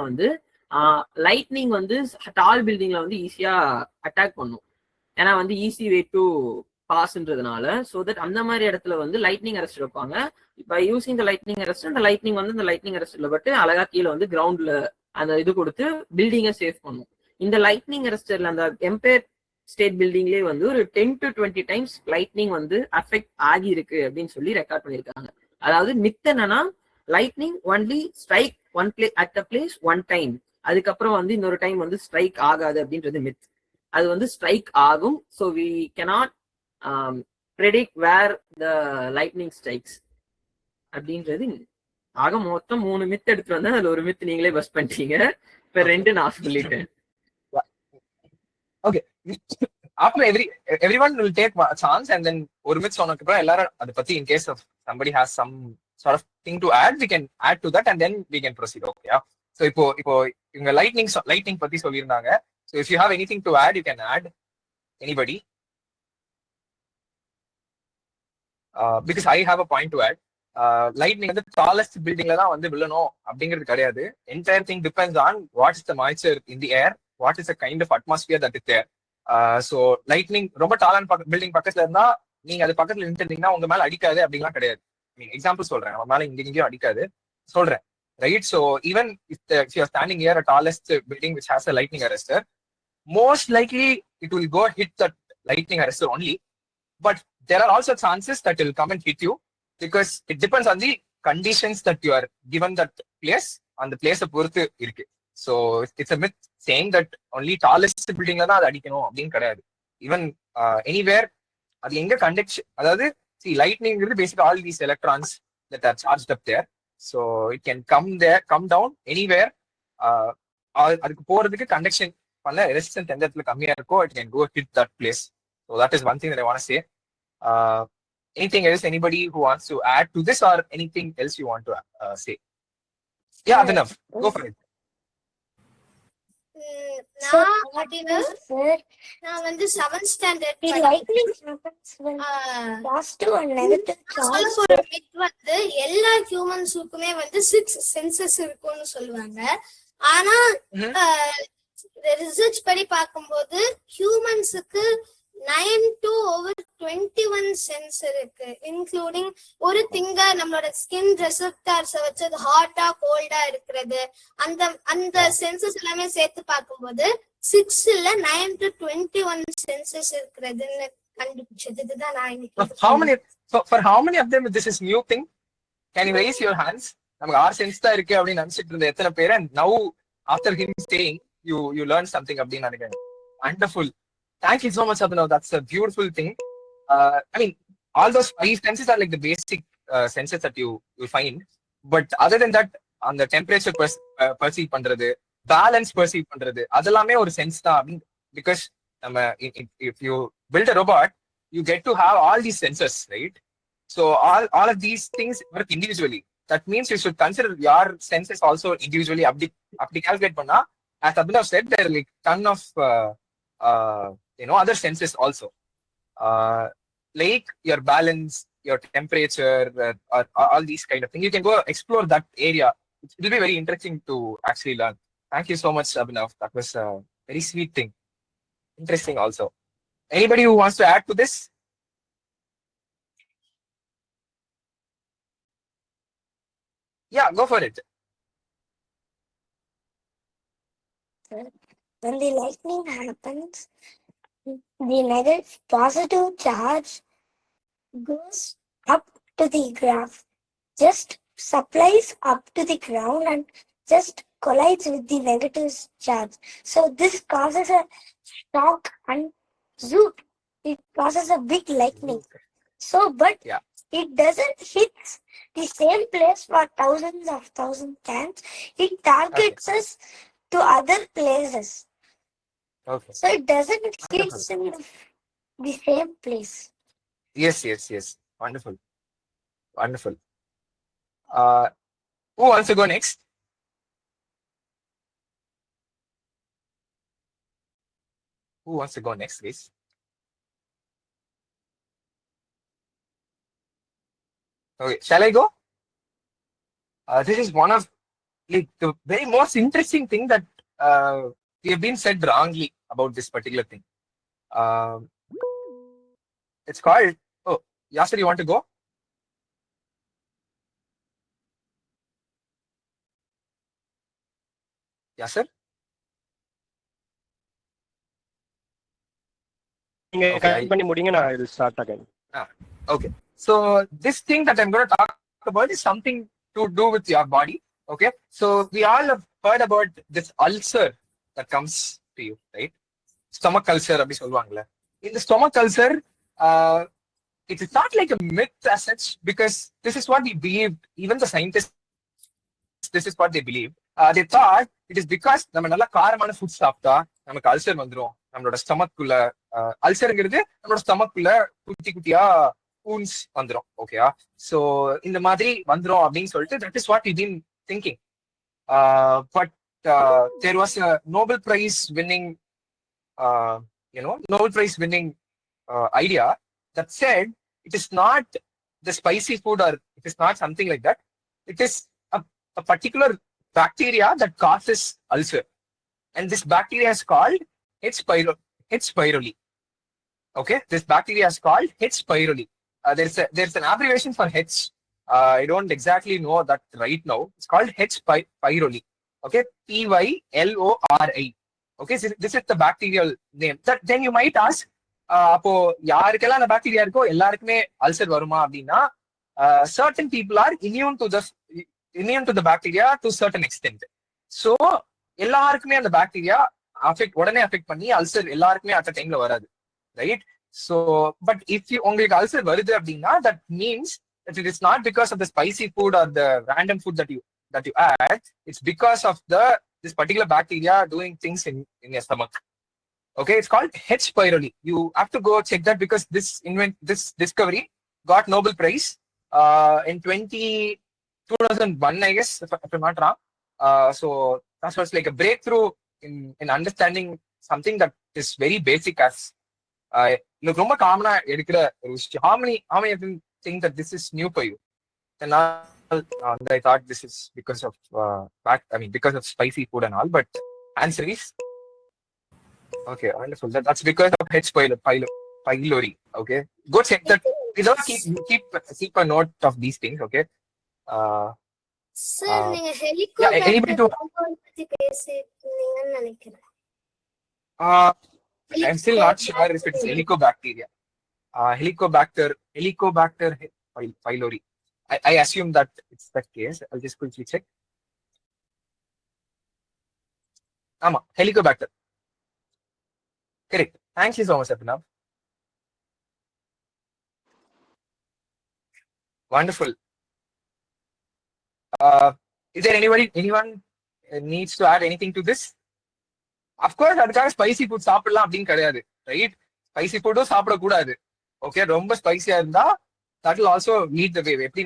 வந்து லைட்னிங் வந்து டால் பில்டிங்ல வந்து ஈஸியா அட்டாக் பண்ணும். ஏன்னா வந்து ஈஸி வே டு பாஸ்ன்றதுனால. ஸோ தட் அந்த மாதிரி இடத்துல வந்து லைட்னிங் அரெஸ்ட் வைப்பாங்க. இப்போ யூசிங் த லைட்னிங் அரெஸ்ட், அந்த லைட்னிங் வந்து இந்த லைட்னிங் அரெஸ்ட்ல பட்டு அழகா கீழே வந்து கிரவுண்ட்ல அந்த இது கொடுத்து பில்டிங்கை சேவ் பண்ணும். இந்த லைட்னிங் அரெஸ்டர்ல அந்த எம்பையர் ஸ்டேட் பில்டிங்லேயே வந்து ஒரு 10 to 20 டைம்ஸ் லைட்னிங் வந்து அஃபெக்ட் ஆகி இருக்கு அப்படின்னு சொல்லி ரெக்கார்ட் பண்ணியிருக்காங்க. அதாவது மித் என்னன்னா lightning only strike one play at a place one time, அதுக்கப்புறம் வந்து இன்னொரு டைம் வந்து ஸ்ட்ரைக் ஆகாது அப்படின்றது மித். அது வந்து ஸ்ட்ரைக் ஆகும். So we cannot predict where the lightning strikes அப்படின்றது. ஆக மொத்தம் 3 மித் எடுத்து வந்தா அதுல ஒரு மித் நீங்களே பஸ் பண்ணிட்டீங்க. இப்ப 2 நான் சொல்லிட்டேன். Okay, after everyone will take a chance and then ஒரு மித் சொன்னதுக்கு அப்புறம் எல்லாரும் அதை பத்தி in case of somebody has some sort of thing to add, we can add to that and then we can proceed. Okay, so இப்போ இவங்க lightning பத்தி சொல்லியிருந்தாங்க. So if you have anything to add, you can add. Anybody? Because I have a point to add. Lightning வந்து tallest பில்டிங்ல தான் வந்து விழணும் அப்படிங்கிறது கிடையாது. Entire thing depends on what is the moisture in the air, what is the kind of atmosphere that is there. So lightning ரொம்ப டாலான building பக்கத்துல இருந்தா நீங்க அது பக்கத்துல நின்றுட்டீங்கன்னா உங்க மேல அடிக்காது அப்படின்லாம் கிடையாது. எக்ஸாம்பிள் சொல்றேன், நம்ம மேல இங்கேயும் அடிக்காது சொல்றேன், right? So even if you are standing here a tallest building which has a lightning arrestor, most likely it will go hit that lightning arrestor only, but there are also chances that it will come and hit you because it depends on the conditions that you are given that place, on the place பொறுத்து இருக்கு. So it's a myth saying that only tallest buildingல தான் அது அடிக்கணும் அப்படின்னு கிடையாது. Even anywhere அது எங்க conduction, அதாவது lightning is basically all these electrons that are charged up there, so it can come down anywhere. அதுக்கு போறதுக்கு கண்டக்ஷன் பண்ண ரெசிஸ்டன்ஸ் எந்த இடத்துல கம்மியா இருக்கோ it can go hit that place. So that is one thing that I want to say. Anything else anybody who wants to add to this or anything else you want to say? Yeah, Abhinav, go for it. நான் வந்து 7th standard வந்து எல்லா ஹியூமன்ஸுக்குமே வந்து 6 census இருக்கும்னு சொல்லுவாங்க. ஆனா research படி பார்க்கும்போது ஹியூமன்ஸுக்கு 9 to over 21 சென்ஸ் இருக்கு, இன்க்ளூடிங் ஒரு திங்க நம்மளோட ஸ்கின் ரெசப்டார்ஸ் வச்சு அது ஹாட்டா கோல்டா இருக்கிறது, அந்த சென்சஸ் எல்லாமே சேர்த்து பார்க்கும்போது 6ல 9 to 21 சென்சஸ் இருக்கிறதுன்னு கண்டுபிடிச்சது. இதுதான் நான் இன்னைக்கு. For how many of them this is new thing? Can you raise your hands? நமக்கு 6 சென்ஸ் தான் இருக்கு அப்படின்னு நினைச்சிட்டு இருந்த எத்தனை பேர் and now after him saying you learned something அப்படின்னு நினைக்கிறேன். Wonderful. Thank you so much, Abhinav. That's a beautiful thing. I mean, all those 5 senses are like the basic senses that you find. But other than that, on the temperature perceive பண்றது, balance perceive பண்றது, அதெல்லாமே ஒரு sense தான். Because if you build a robot, you get to have all these senses, right? So all of these things work individually. That means you should consider your senses also individually. அப்படி calculate பண்ணா, as Abhinav said, there are like ton of other senses also, like your balance, your temperature, or all these kind of things. You can go explore that area. It will be very interesting to actually learn. Thank you so much, Abhinav. That was a very sweet thing. Interesting also. Anybody who wants to add to this? Yeah, go for it. When the lightning happens, the positive charge goes up to the ground, just supplies up to the ground and just collides with the negative charge. So this causes a shock and zoom. It causes a big lightning. So, but it doesn't hit the same place for thousands of times. It targets us to other places. Okay. So it doesn't hit in the same place. Yes. Wonderful. Who wants to go next? Who wants to go next, please? Okay, shall I go? This is one of like the very most interesting thing that we have been said wrongly about this particular thing. Um, it's called. Oh, Yasser, you want to go? Yasser? நீங்க Okay, connect பண்ணி முடிங்க, நான் இது start again. Okay. So this thing that I'm going to talk about is something to do with your body. Okay. So we all have heard about this ulcer that comes to you, right? Stomach ulcer, அப்படி சொல்லுவாங்கல்ல. In the stomach ulcer, it is not like a myth as such, because this is what we believed. Even the scientists, this is what they believe. They thought it is because நம்ம நல்ல காரமான food சாப்பிட்டா நமக்கு ulcer வந்துரும். நம்மளோட ஸ்டமக்குள்ள அல்சருங்கிறது நம்மளோட ஸ்டமக்குள்ள குட்டி குட்டியா ஊன்ஸ் வந்துரும். ஓகேயா? சோ இந்த மாதிரி வந்துரும் அப்படின்னு சொல்லிட்டு that is what we been thinking. But there was a Nobel Prize winning Nobel Prize winning idea that said it is not the spicy food, or it is not something like that. It is a particular bacteria that causes ulcer, and this bacteria is called H. pylori. Okay, this bacteria is called H. pylori. There's an abbreviation for H. I don't exactly know that right now. It's called H. pylori. Okay, Pylori. Okay, so this is the bacterial name. Then you might ask, அப்போ யாருக்கெல்லாம் அந்த bacteria இருக்கோ எல்லாருக்குமே ulcer வருமா அப்படின்னா, certain people are immune to the bacteria to certain extent. So எல்லாருக்குமே அந்த bacteria உடனே அஃபெக்ட் பண்ணி அல்சர் எல்லாருக்குமே அட் டைம்ல வராது, ரைட்? So but if உங்களுக்கு அல்சர் வருது அப்படின்னா, that means that it is not because of the spicy food or the random food that you add. It's because of this particular bacteria doing things in your stomach. Okay, it's called H. pylori. You have to go check that, because this discovery got Nobel Prize in 2001, I guess, if I'm not wrong. So that was like a breakthrough in understanding something that is very basic as ரொம்ப காமனா எடுக்கிற ஒரு விஷயம். How many of you think that this is new for you? And I thought this is because of because of spicy food and all, but answer is okay, wonderful. That's because of H. pylori. Okay, go check that. You don't keep a note of these things. Okay. Sir, நீங்க anybody helicopter பத்தி பேசிட்டீங்கன்னு நினைக்கிறேன். I'm still not sure if it's Helicobacteria. Helicobacter pylori. I assume that it's that case. I'll just quickly check. Helicobacter. Correct. Thank you so much, Abhinav. Wonderful. Is there anyone needs to add anything to this? Of course, அதுக்காக spicy food சாப்பிடலாம் அப்படின்னு கிடையாது, right? Spicy ஃபுட்டும் சாப்பிடக்கூடாது. Okay, ரொம்ப ஸ்பைசியா இருந்தா that will also lead the way. எப்படி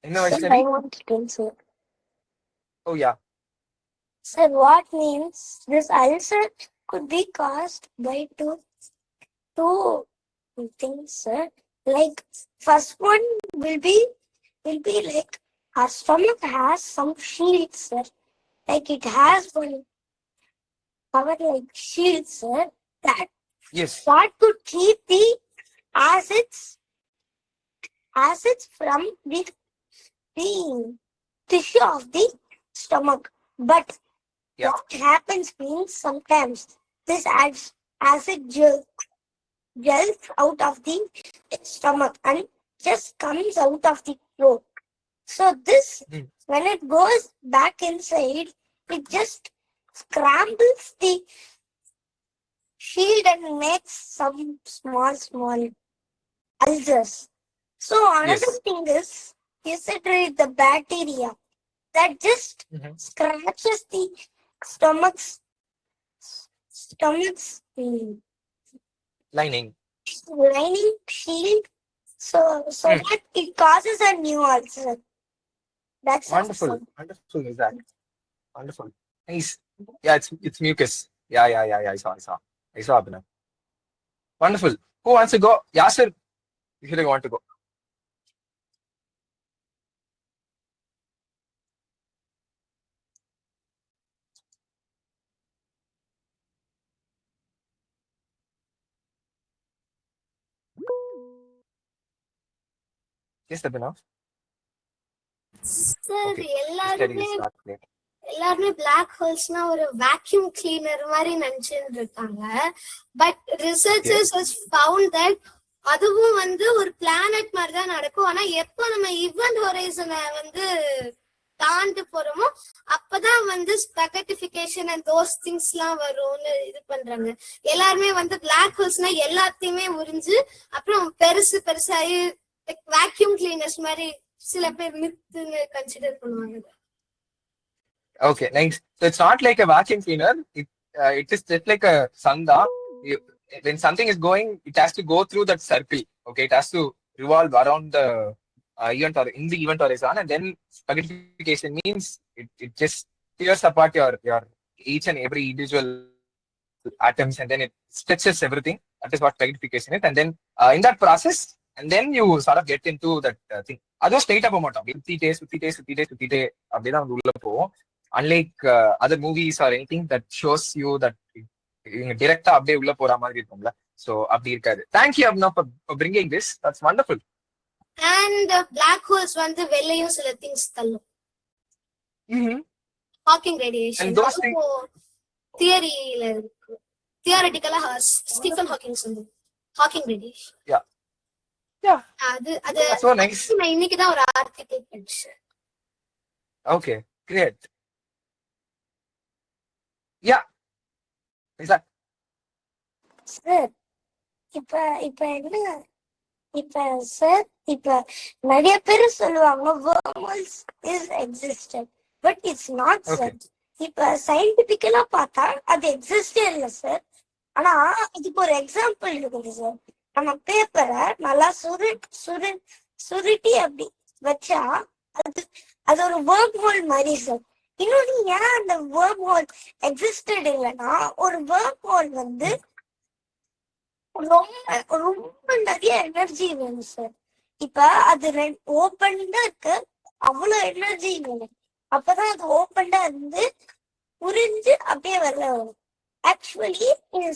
என்ன I want to answer. Oh yeah. Sir, what means this ulcer could be caused by two things, sir. Like, first one will be like our stomach has some shield, sir. Like it has one cover like shield, sir. Yes. That could keep the acids from the tissue of the stomach. But Yeah. what happens means sometimes this acid gels out of the stomach and just comes out of the throat. So this, when it goes back inside, it just scrambles the shield and makes some small ulcers. So another thing is the bacteria that just scratches the stomach's lining shield, so that it causes a new ulcer. That's wonderful. Wonderful is that. Wonderful. Nice. Yeah, it's mucus. Yeah. I saw Abhinav. Wonderful. Who wants to go? Yasser, if you want to go. Yes, Abhinav. Sir Okay. எல்லாருமே Study start late. எல்லாருமே black ஹோல்ஸ்னா ஒரு vacuum cleaner மாதிரி நினைச்சுட்டு இருக்காங்க. But researchers has found that அதுவும் வந்து ஒரு planet மாதிரி தான் நடக்கும். ஆனா எப்போ நம்ம ஈவென்ட் ஹொரைசனை வந்து தாண்டு போறோமோ அப்பதான் வந்து ஸ்பெகட்டிஃபிகேஷன் அண்ட் தோஸ் திங்ஸ் எல்லாம் வரும்னு இது பண்றாங்க. எல்லாருமே வந்து பிளாக் ஹோல்ஸ்னா எல்லாத்தையுமே உறிஞ்சு அப்புறம் பெருசு பெருசாகி வேக்யூம் கிளீனர்ஸ் மாதிரி சில பேர் மித்துன்னு கன்சிடர் பண்ணுவாங்க. Okay, nice. So it's not like a vacuum cleaner. It is just like a sanda. When something is going, it has to go through that circle. Okay, it has to revolve around the event or in the event horizon, and then spaghettification means it just tears apart your each and every individual atoms, and then it stretches everything. That is what spaghettification is. And then in that process, and then you sort of get into that thing. அதுவும் ஸ்ட்ரெயிட்டா போக மாட்டோம். 50 days அப்படிதான் வந்து உள்ள போவோம். Unlike other movies or anything that shows you that directா அப்படியே உள்ள போற மாதிரி இருக்கும்ல. So அப்படி இருக்காது. Thank you Abhinav for bringing this. That's wonderful. And black holes வந்து வெளியும் சில things தள்ளும். Hawking radiation And those things தியரியில இருக்கு. தியரிட்டிக்கலா ஸ்டீஃபன் ஹாக்கிங் சொன்னது ஹாக்கிங் ரேடியேஷன். yeah. அது That's so nice. நான் இன்னைக்கு தான் ஒரு ஆர்டிகல் படிச்சேன். Okay, great. Yeah. Exactly. Sir இப்ப இப்ப என்ன இப்ப சார் இப்ப நிறைய பேர் சொல்லுவாங்க wormholes is existed but it's not sir. இப்ப சயின்டிபிக்கலா பார்த்தா அது எக்ஸிஸ்டே இல்ல சார். ஆனா இதுக்கு ஒரு எக்ஸாம்பிள் இருக்குது சார். நம்ம பேப்பரை நல்லா சுருட்டி அப்படி வச்சா அது ஒரு வேர்ம் ஹோல் மாதிரி சார். இன்னொன்னு ஏன் அந்த வேர்ம் ஹோல் எக்ஸிஸ்டட் இல்லைன்னா ஒரு வேர்ம் ஹோல் வந்து ரொம்ப ரொம்ப நிறைய எனர்ஜி வேணும் சார். இப்ப அது ஓப்பன்டா இருக்கு, அவ்வளவு எனர்ஜி வேணும். அப்பதான் அது ஓப்பன்டா இருந்து புரிஞ்சு அப்படியே வரல வரும். ஆக்சுவலி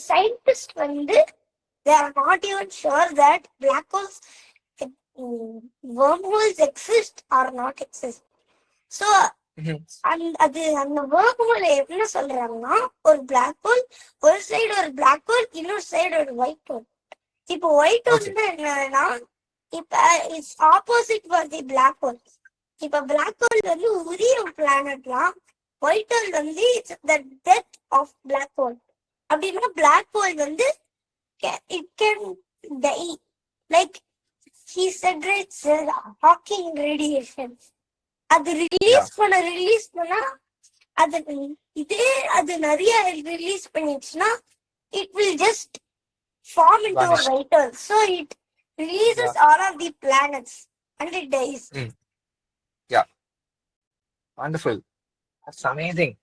சயின்டிஸ்ட் வந்து they are not even sure that black holes wormholes exist or not exist. So அந்த wormhole என்ன சொல்றாங்கன்னா ஒரு black hole ஒரு சைடு ஒரு black hole இன்னொரு சைடு ஒரு white hole. இப்போ white hole என்னன்னா இப்ப it's opposite for the black hole. இப்ப black hole வந்து உரியும் பிளானட்லாம், white hole வந்து it's the death of black hole. அப்படின்னா black hole வந்து it can die like he said, right sir, Hawking radiation. அது ரிலீஸ் பண்ணா அது இதே அது நிறைய release பண்ணிடுச்சுன்னா it will just form into a white hole. So it releases all of the planets and it dies. Yeah, wonderful. That's amazing.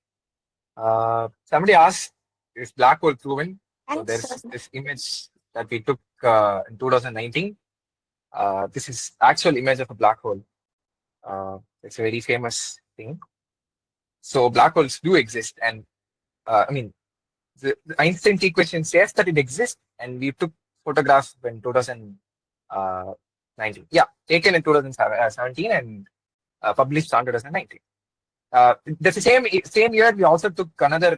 Somebody asked, is black hole proven? So there's this image that we took in 2019. This is actual image of a black hole. It's a very famous thing. So black holes do exist, and I mean, the Einstein equation says that it exists, and we took photographs in 2019. Yeah, taken in 2017 and published on 2019. That's the same year we also took another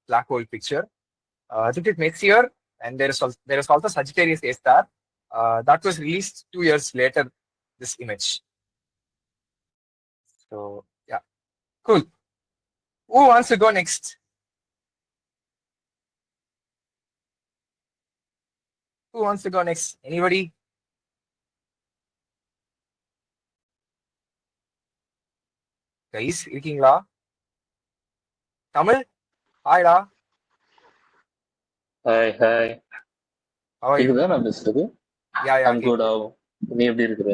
black hole picture. I think it's next year, and there is also Sagittarius A star. That was released 2 years later, this image. So yeah, cool. Who wants to go next? Who wants to go next? Anybody? Guys, இருக்கீங்களா? தமிழ், ஹாய்டா. Hi hi. கேக்குதா நான் பேசுறது? Yeah. I'm good. நீ எப்படி இருக்கிற?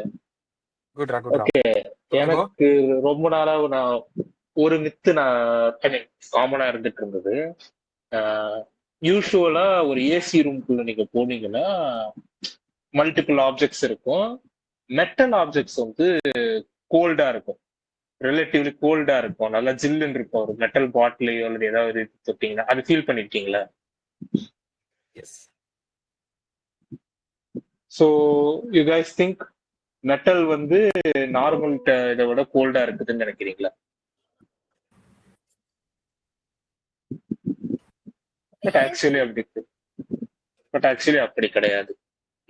Good. Okay. எனக்கு ரொம்ப நாளா நான் ஒரு மித்து காமனா இருந்துட்டு இருந்தது. யூஸ்வலா ஒரு ஏசி ரூம்குள்ள நீங்க போனீங்கன்னா மல்டிபிள் ஆப்ஜெக்ட்ஸ் இருக்கும். மெட்டல் ஆப்ஜெக்ட்ஸ் வந்து கோல்டா இருக்கும், ரிலேட்டிவ்லி கோல்டா இருக்கும், நல்லா ஜில்லுன்னு இருக்கும். ஒரு மெட்டல் பாட்டிலையோ அல்லது ஏதாவது தொட்டீங்கன்னா அது ஃபீல் பண்ணிருக்கீங்களா? Yes. So you guys think metal வந்து நார்மல் இதை விட கோல்டா இருக்குதுன்னு நினைக்கிறீங்களா? பட் ஆக்சுவலி அப்படி கிடையாது.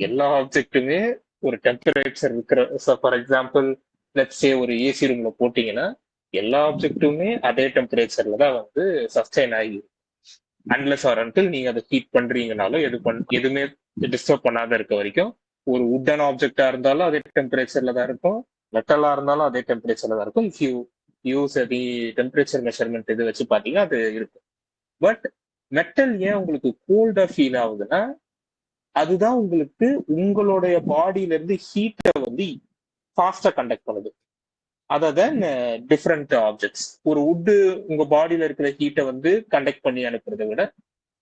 எல்லா ஆப்ஜெக்ட்டுமே ஒரு டெம்பரேச்சர் இருக்கிற, ஃபார் எக்ஸாம்பிள் லெட்ஸ் சே ஒரு ஏசி ரூம்ல போட்டீங்கன்னா எல்லா ஆப்ஜெக்ட்டுமே அதே டெம்பரேச்சர்ல தான் வந்து சஸ்டைன் ஆகி, அன்லெஸ் ஆர் அன்டில் நீங்க அதை ஹீட் பண்றீங்கனாலும் எதுவுமே டிஸ்டர்ப் பண்ணாத இருக்க வரைக்கும் ஒரு வுட்டன் ஆப்ஜெக்டா இருந்தாலும் அதே டெம்பரேச்சர்ல தான் இருக்கும், மெட்டலா இருந்தாலும் அதே டெம்பரேச்சர்ல தான் இருக்கும். If you use the temperature measurement இது வச்சு பாத்தீங்கன்னா அது இருக்கும். பட் மெட்டல் ஏன் உங்களுக்கு கோல்டா ஃபீல் ஆகுதுன்னா அதுதான் உங்களுக்கு உங்களுடைய பாடியில இருந்து ஹீட்டை வந்து ஃபாஸ்டா கண்டக்ட் பண்ணுது. Other different objects. ஒரு வுட்டு உங்க பாடியில இருக்கிற ஹீட்டை வந்து கண்டக்ட் பண்ணி அனுப்புறதை விட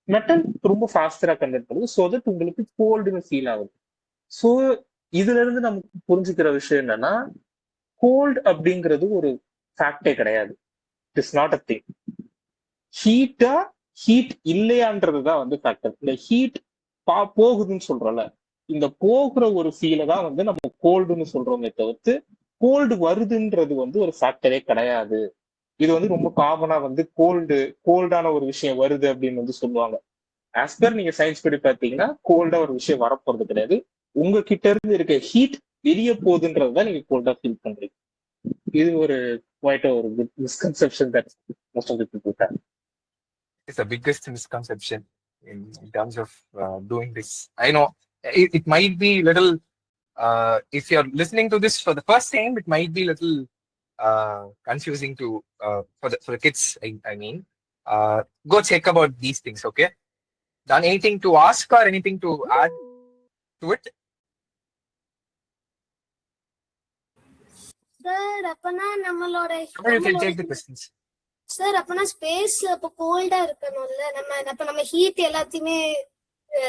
மெட்டல் ரொம்ப ஃபாஸ்டரா கண்டக்ட் பண்ணுது. ஸோ தட் உங்களுக்கு கோல்டுன்னு ஃபீல் ஆகுது. ஸோ இதுல இருந்து நமக்கு புரிஞ்சுக்கிற விஷயம் என்னன்னா, கோல்டு அப்படிங்கிறது ஒரு ஃபேக்டே கிடையாது. It is not a thing. Heat இல்லையான்றதுதான் வந்து ஃபேக்டர். இந்த ஹீட் போகுதுன்னு சொல்றோம்ல, இந்த போகிற ஒரு ஃபீலை தான் வந்து நம்ம கோல்டுன்னு சொல்றோமே தவிர்த்து கோல்டு வருதுன்றது வந்து ஒரு ஃபேக்டரே கிடையாது. இது வந்து ரொம்ப காமனா வந்து கோல்டான ஒரு விஷயம் வருது அப்படின்னு வந்து சொல்லுவாங்க. ஆஸ் பர் நீங்க சயின்ஸ் படி பார்த்தீங்கன்னா கோல்டா ஒரு விஷயம் வரப்போறது கிடையாது. உங்ககிட்ட இருந்து இருக்க ஹீட் வெளியே போகுதுன்றதுதான் நீங்க கோல்டா ஃபீல் பண்றீங்க. இது ஒரு குவைட் ஒரு good misconception that most of the people have. It's the biggest misconception in terms of doing this. I know it might be little, if you're listening to this for the first time, it might be little confusing to for the kids. I mean, go check about these things. Okay, done anything to ask or anything to add to it? Sir அப்பனா நம்மளோட You can take the questions. Sir அப்பனா ஸ்பேஸ்ல அப்ப கோல்டா இருக்கணும்ல, நம்ம heat எல்லாத்தையுமே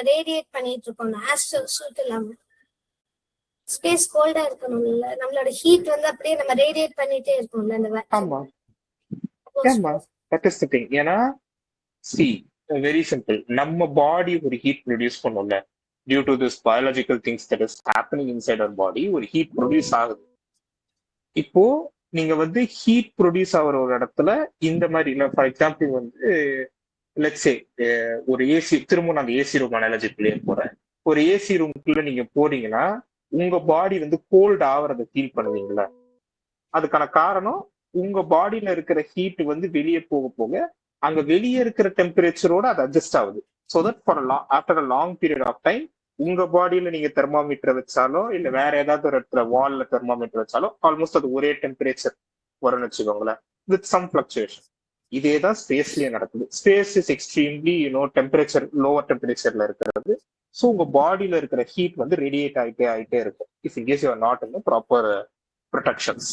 radiate பண்ணிட்டு இருக்கோம். ஆஸ்ட்ரல் சூட் இல்லாம ஸ்பேஸ் கோல்டா இருக்கணும்ல, நம்மளோட ஹீட் வந்து அப்படியே நம்ம ரேடியேட் பண்ணிட்டே இருக்கோம்ல அந்த ஆமா ஆமா, தட் இஸ் தி திங். ஏன்னா சி வெரி சிம்பிள், நம்ம பாடி ஒரு ஹீட் ப்ரொடியூஸ் பண்ணும்ல, due to this biological things that is happening inside our body ஒரு ஹீட் ப்ரொடியூஸ் ஆகுது. இப்போ நீங்க வந்து ஹீட் ப்ரொடியூஸ் ஆகிற ஒரு இடத்துல இந்த மாதிரி இல்லை, ஃபார் எக்ஸாம்பிள் வந்து லெட்ஸ் சே ஒரு ஏசி, திரும்ப நான் ஏசி ரூம் அனாலஜிக்குள்ளே போறேன். ஒரு ஏசி ரூமுக்குள்ள நீங்க போறீங்கன்னா உங்க பாடி வந்து கோல்ட் ஆகிறத ஃபீல் பண்ணுவீங்களா? அதுக்கான காரணம் உங்க பாடியில இருக்கிற ஹீட் வந்து வெளியே போக போக அங்க வெளியே இருக்கிற டெம்பரேச்சரோட அது அட்ஜஸ்ட் ஆகுது. So that for after a long period of time உங்க பாடியில நீங்க தெர்மாமீட்டர் வச்சாலோ இல்ல வேற ஏதாவது ஒரு இடத்துல வால்ல தெர்மாமீட்டர் வச்சாலோ ஆல்மோஸ்ட் அது ஒரே டெம்பரேச்சர் வரும்னு வச்சுக்கோங்களேன், வித் சம் ஃபிளக்சுவேஷன். இதேதான் ஸ்பேஸ்லயே நடக்குது. Space is extremely temperature lower டெம்பரேச்சர்ல இருக்கிறது. ஸோ உங்க பாடியில இருக்கிற ஹீட் வந்து ரேடியேட் ஆயிட்டே இருக்கும் if in case you are not in proper protections.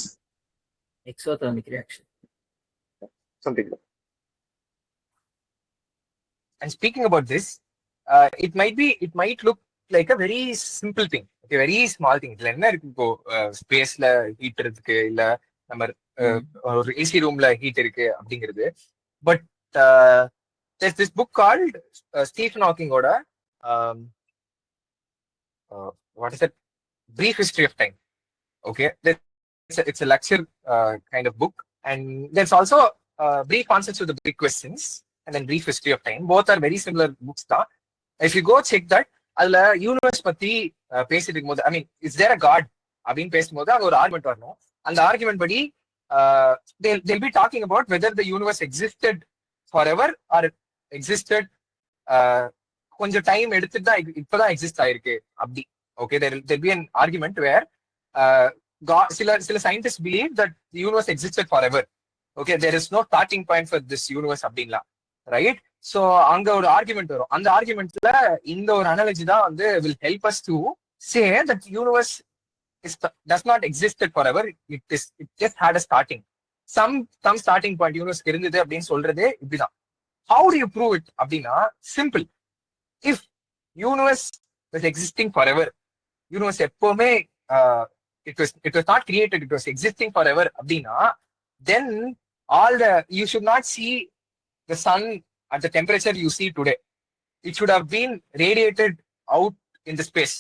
Exothermic reaction something. And speaking about this, it might look like a very simple thing, okay, very small thing. இதுல என்ன இருக்கு, இப்போ ஸ்பேஸ்ல ஹீட் இருக்கு, இல்ல நம்ம ஒரு ஏசி ரூம்ல ஹீட் இருக்கு அப்படிங்கிறது. But there's this book called Stephen Hawkingோட what is it, Brief History of Time. Okay, it's a lecture kind of book, and there's also brief answers to the big questions and then Brief History of Time. Both are very similar books தான். If you go check that, அதுல universe பத்தி பேசிட்டு இருக்கும்போது, ஐ mean is there a God அப்படின்னு பேசும்போது அங்க ஒரு argument வரணும். அந்த ஆர்குமெண்ட் படி they'll be talking about whether the universe existed forever or existed கொஞ்சம் டைம் எடுத்துட்டு தான் இப்பதான் எக்ஸிஸ்ட் ஆயிருக்கு அப்படி. Okay, there'll be an argument where சில scientists believe that the universe existed forever. Okay, there is no starting point for this universe அப்படின்லாம், right? So அங்க ஒரு ஆர்குமெண்ட் வரும். அந்த ஆர்குமெண்ட்ல இந்த ஒரு அனாலஜி தான் வந்து will help us to say that universe does not existed forever. It just had a starting, some starting point universe இருந்தது அப்படின்னு சொல்றதே இப்படிதான். How do you prove it அப்படின்னா simple. If universe was existing forever, universe எப்பவுமே it was not created, it was existing forever அப்படின்னா, then you should not see the sun at the temperature you see today. It should have been radiated out in the space.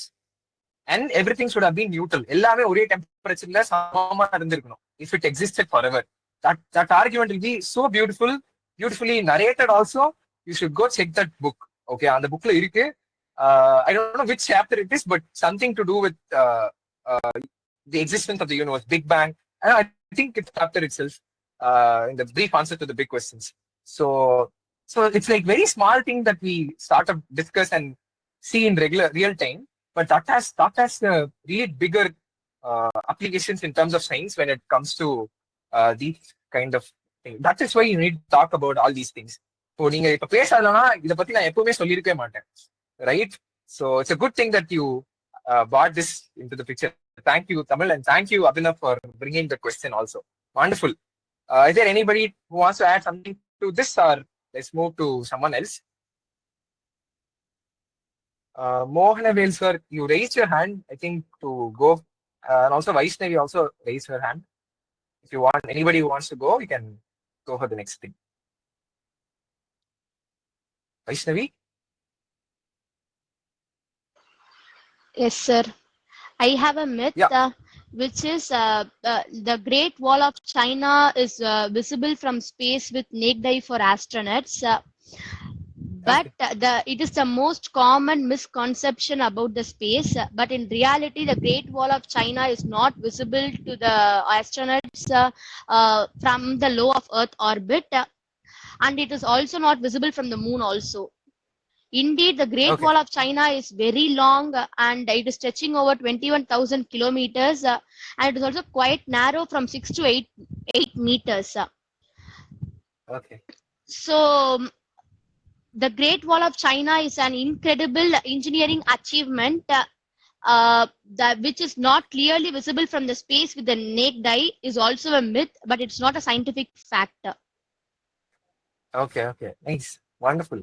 and everything should have been neutral. எல்லாமே ஒரே டெம்பரேச்சர்ல சமமா இருந்திருக்கணும். If it existed forever, that argument will be so beautifully narrated. Also, you should go check that book. Okay, அந்த bookல இருக்கு. I don't know which chapter it is, but something to do with the existence of the universe, Big Bang. And I think it's chapter itself in the brief answer to the big questions. So it's like very small thing that we start to discuss and see in real time, but that has really bigger applications in terms of science when it comes to these kind of things. That is why you need to talk about all these things. So நீங்க இப்ப பேசலனா இத பத்தி நான் எப்பவுமே சொல்லிருக்கவே மாட்டேன், right? So it's a good thing that you brought this into the picture. Thank you, Tamil, and thank you, Abhinav, for bringing the question also. Wonderful. Is there anybody who wants to add something to this, or let's move to someone else? Mohanavel sir, you raised your hand, I think, to go, and also Vaishnavi also raised her hand. If you want, anybody who wants to go, you can go for the next thing. Vaishnavi? Yes, sir. I have a myth, Yeah. which is the Great Wall of China is visible from space with naked eye for astronauts. But it is the most common misconception about the space. But in reality, the Great Wall of China is not visible to the astronauts from the low of Earth orbit, and it is also not visible from the moon also. Indeed, the Great Wall of China is very long and it is stretching over 21,000 kilometers, and it is also quite narrow from 6 to 8 meters. Okay. So, the Great Wall of China is an incredible engineering achievement which is not clearly visible from the space with the naked eye, is also a myth, but it's not a scientific fact. Okay. Nice. Wonderful.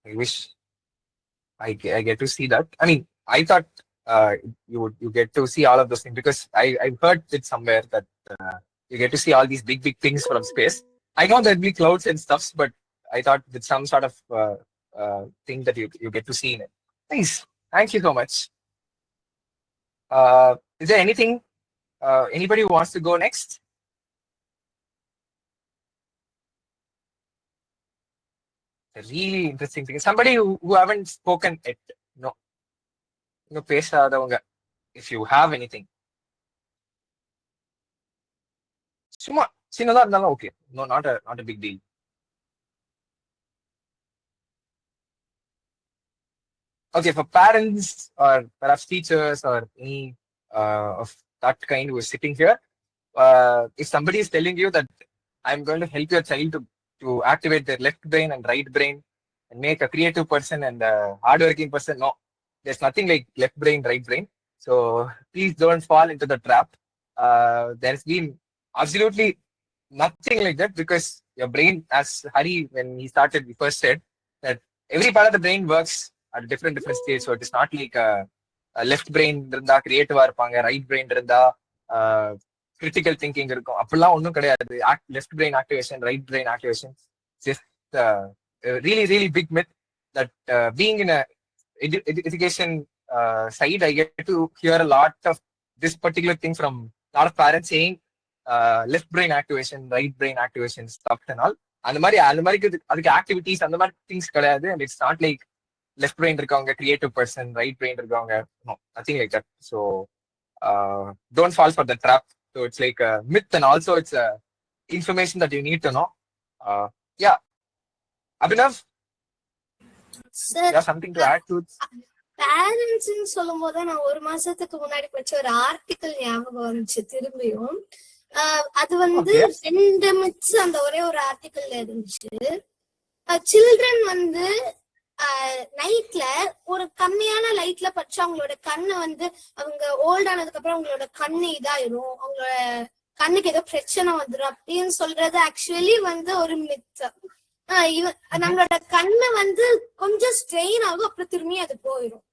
I wish I get to see that. I mean, I thought you get to see all of those things because I've heard it somewhere that you get to see all these big things from space. I know there'll be clouds and stuff, but I thought it's some sort of thing that you get to see in it. Nice. Thank you so much. Is there anything, anybody who wants to go next? A really interesting thing. Somebody who haven't spoken yet. No. No பேசாதவங்க. If you have anything. சும்மா சின்னதா இருந்தாலும் okay. No, not a big deal. Okay, for parents or perhaps teachers or any of that kind who is sitting here, if somebody is telling you that I'm going to help your child to activate their left brain and right brain and make a creative person and a hardworking person, no, there's nothing like left brain, right brain. So please don't fall into the trap. There's been absolutely nothing like that because your brain, as Hari, when he started, he first said that every part of the brain works at a different stage. So it is not like a left brain இருந்தா கிரியேட்டிவா இருப்பாங்க, right brain இருந்தா critical thinking இருக்கும். அப்படிலாம் ஒன்றும் கிடையாது. Left brain activation, right brain activation, just really big myth that being in a education side, I get to hear a lot of this particular thing from a lot of parents saying left brain activation, right brain activation stuff and all. அந்த மாதிரி அதுக்கு activities அந்த மாதிரி things கிடையாது. And it's not like left brain இருக்கவங்க creative person, right brain இருக்கவங்க, no, nothing like that. So don't fall for the trap. So it's like a myth and also it's a information that you need to know. Yeah. Abhinav, Sir, you have something to add to it? Parents சொல்லும் போது நான் ஒரு மாசத்துக்கு முன்னாடி படிச்ச ஒரு article ஞாபகம் வந்துச்சு திரும்பியும். அது வந்து 2 மிட்ஸ் அந்த ஒரே ஒரு ஆர்டிக்கல்ல இருந்துச்சு. சில்ட்ரன் வந்து நைட்ல ஒரு கம்மியான லைட்ல படிச்சா அவங்களோட கண்ணு வந்து அவங்க ஓல்ட் ஆனதுக்கு அப்புறம் அவங்களோட கண்ணு இதாயிரும், அவங்களோட கண்ணுக்கு ஏதோ பிரச்சனை வந்துடும் அப்படின்னு சொல்றது ஆக்சுவலி வந்து ஒரு மித். நம்மளோட கண்ணு வந்து கொஞ்சம் ஸ்ட்ரெயின் ஆகும், அப்புறம் திரும்பி அது போயிடும்.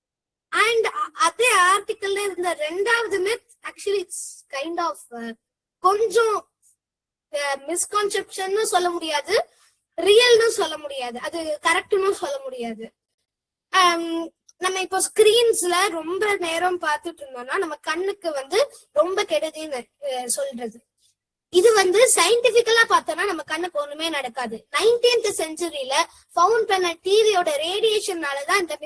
அண்ட் அதே ஆர்டிக்கல்ல இருந்த 2வது myth actually it's kind of கொஞ்சம் மிஸ்கான்செப்ஷன் சொல்ல முடியாது, ரியல்னு சொல்ல முடியாது, அது கரெக்ட்னு சொல்ல முடியாது. நம்ம இப்போ ஸ்கிரீன்ஸ்ல ரொம்ப நேரம் பார்த்துட்டு இருந்தோம்னா நம்ம கண்ணுக்கு வந்து ரொம்ப கெடுதின்னு சொல்றது. இது வந்து சயின்டிபிக்கலா பார்த்தோம்னா நம்ம கண்ணுக்கு ஒண்ணுமே நடக்காது. 19th செஞ்சுரியில ஃபவுண்ட் பண்ண டிவியோட ரேடியேஷன்னாலதான் இந்த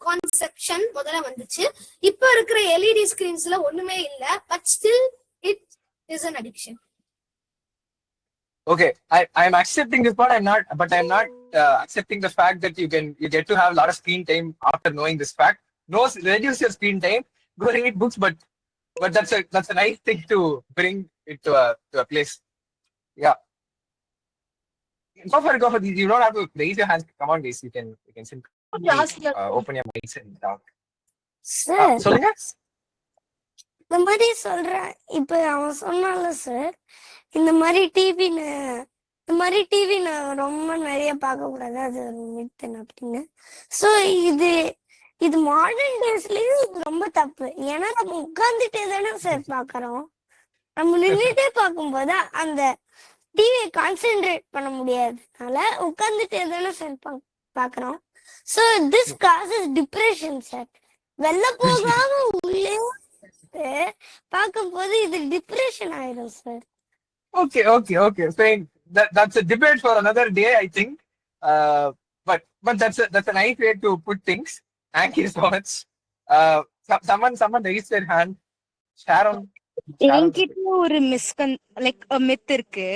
கான்செப்ஷன் முதல்ல வந்துச்சு. இப்ப இருக்கிற எல்இடி ஸ்கிரீன்ஸ்ல ஒண்ணுமே இல்ல, but still it is an addiction. Okay, I'm accepting this part. I'm not accepting the fact that you get to have a lot of screen time after knowing this fact. No, reduce your screen time. Go read books, but that's a nice thing to bring it to a place. Yeah. Go for it. You don't have to raise your hands. Come on, guys. You can simply open your mics and talk. Sir சொல்லுங்க. இந்த மாதிரி சொல்றேன். இப்ப அவன் சொன்னால sir, இந்த மாதிரி TV நான் ரொம்ப நிறைய பார்க்க கூடாது, அது ஒரு மித்தன் அப்படின்னு. ஸோ இது மாடர்ன் டேஸ்லயும் இது ரொம்ப தப்பு. ஏன்னா நம்ம உட்கார்ந்துட்டே தானே சார் பாக்குறோம். நம்ம நின்றுட்டே பார்க்கும்போது அந்த டிவியை கான்சென்ட்ரேட் பண்ண முடியாதனால உட்கார்ந்துட்டே தானே சார் பாக்குறோம். So this causes depression sir. வெளில போகாம உள்ளே பார்க்கும்போது இது டிப்ரெஷன் ஆயிடும் sir. Okay. Fine. That's a debate for another day, I think. But that's a nice way to put things. Thank you so much. Someone raised their hand. Sharon. என்கிட்ட ஒரு myth இருக்கு.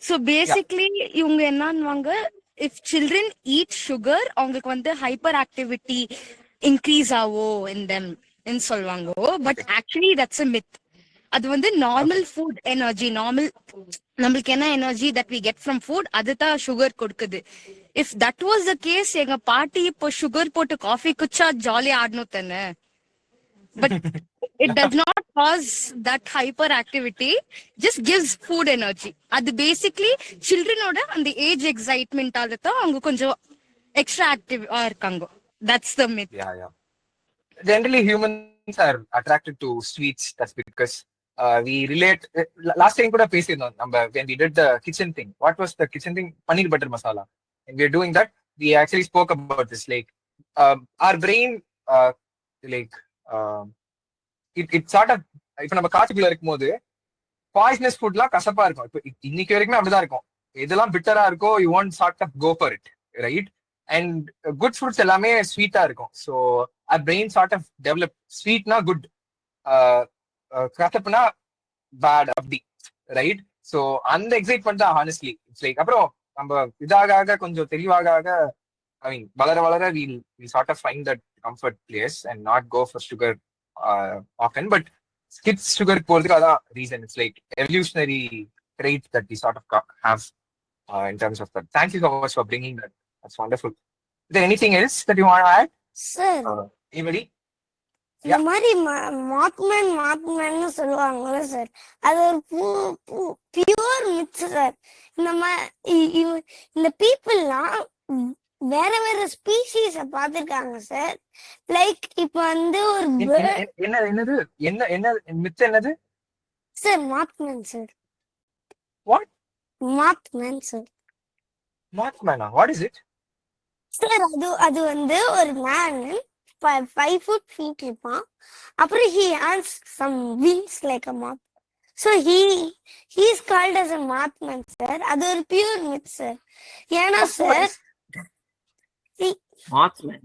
So basically இவங்க என்னன்னுவாங்க, if children eat sugar அவங்களுக்கு வந்து hyper activity increase ஆகும் in சொல்லுவாங்க. But actually that's a myth. அது வந்து நார்மல் ஃபுட் எனர்ஜி, நம்மளுக்கு என்ன energy that we get from food அதுதான் சுகர் கொடுக்குது. If that was the case, எங்க பாட்டி இப்போ சுகர் போட்டு காஃபி குச்சா ஜாலியா ஆடணும் தானே. But it does not cause that hyper activity, just gives food energy. அது பேசிக்லி சில்ட்ரனோட அந்த ஏஜ் எக்ஸைட்மெண்டால தான் அவங்க கொஞ்சம் எக்ஸ்ட்ரா ஆக்டிவா இருக்காங்க. That's the myth. Yeah. Generally, humans are attracted to sweets. That's because we relate. Last time kuda pesirundom namba when we did the kitchen thing. What was the kitchen thing? Paneer butter masala. And we are doing that. We actually spoke about this. Like our brain, it sort of இப்போ நம்ம காட்டுக்குள்ள இருக்கும்போது poisonous ஃபுட்லாம் கசப்பா இருக்கும். இப்போ இன்னைக்கு வரைக்குமே அப்படிதான் இருக்கும். எதெல்லாம் பிட்டரா இருக்கோ you want sort of go for it, right? And good fruits எல்லாமே ஸ்வீட்டா இருக்கும். So our brain sort of develop sweetனா குட், கசப்புனா பேட், அப்படி, ரைட்? ஸோ அந்த எக்ஸைட்மெண்ட் தான் ஹானஸ்ட்லி இட்ஸ் லைக். அப்புறம் நம்ம இதாக கொஞ்சம் தெளிவாக ஐ மீன் வளர we'll sort of find that comfort place and not go for sugar often. But kids sugar போறதுக்கு அதான் reason. It's like evolutionary trait that we sort of have in terms of that. Thank you so much for bringing that. That's wonderful. Is there anything else that you want to add? Sir Anybody? இந்த மாதிரி மாத்மேன்னு சொல்லுவாங்கல்ல sir, அது ஒரு pure myth sir. இந்த பீப்புள்லாம் வேற ஸ்பீஷீஸ பாத்துருக்காங்க sir. Like இப்ப வந்து ஒரு என்னது மித் என்னது sir? Mothman sir. What? Mothman sir. Mothman? What is it? Sir அது வந்து ஒரு மேன் 5 feet இருப்பான். அப்புறம் he has some wings like a moth. So he is called as a mothman sir. அது ஒரு பியூர் மித் சார். ஏன்னா sir Mothman.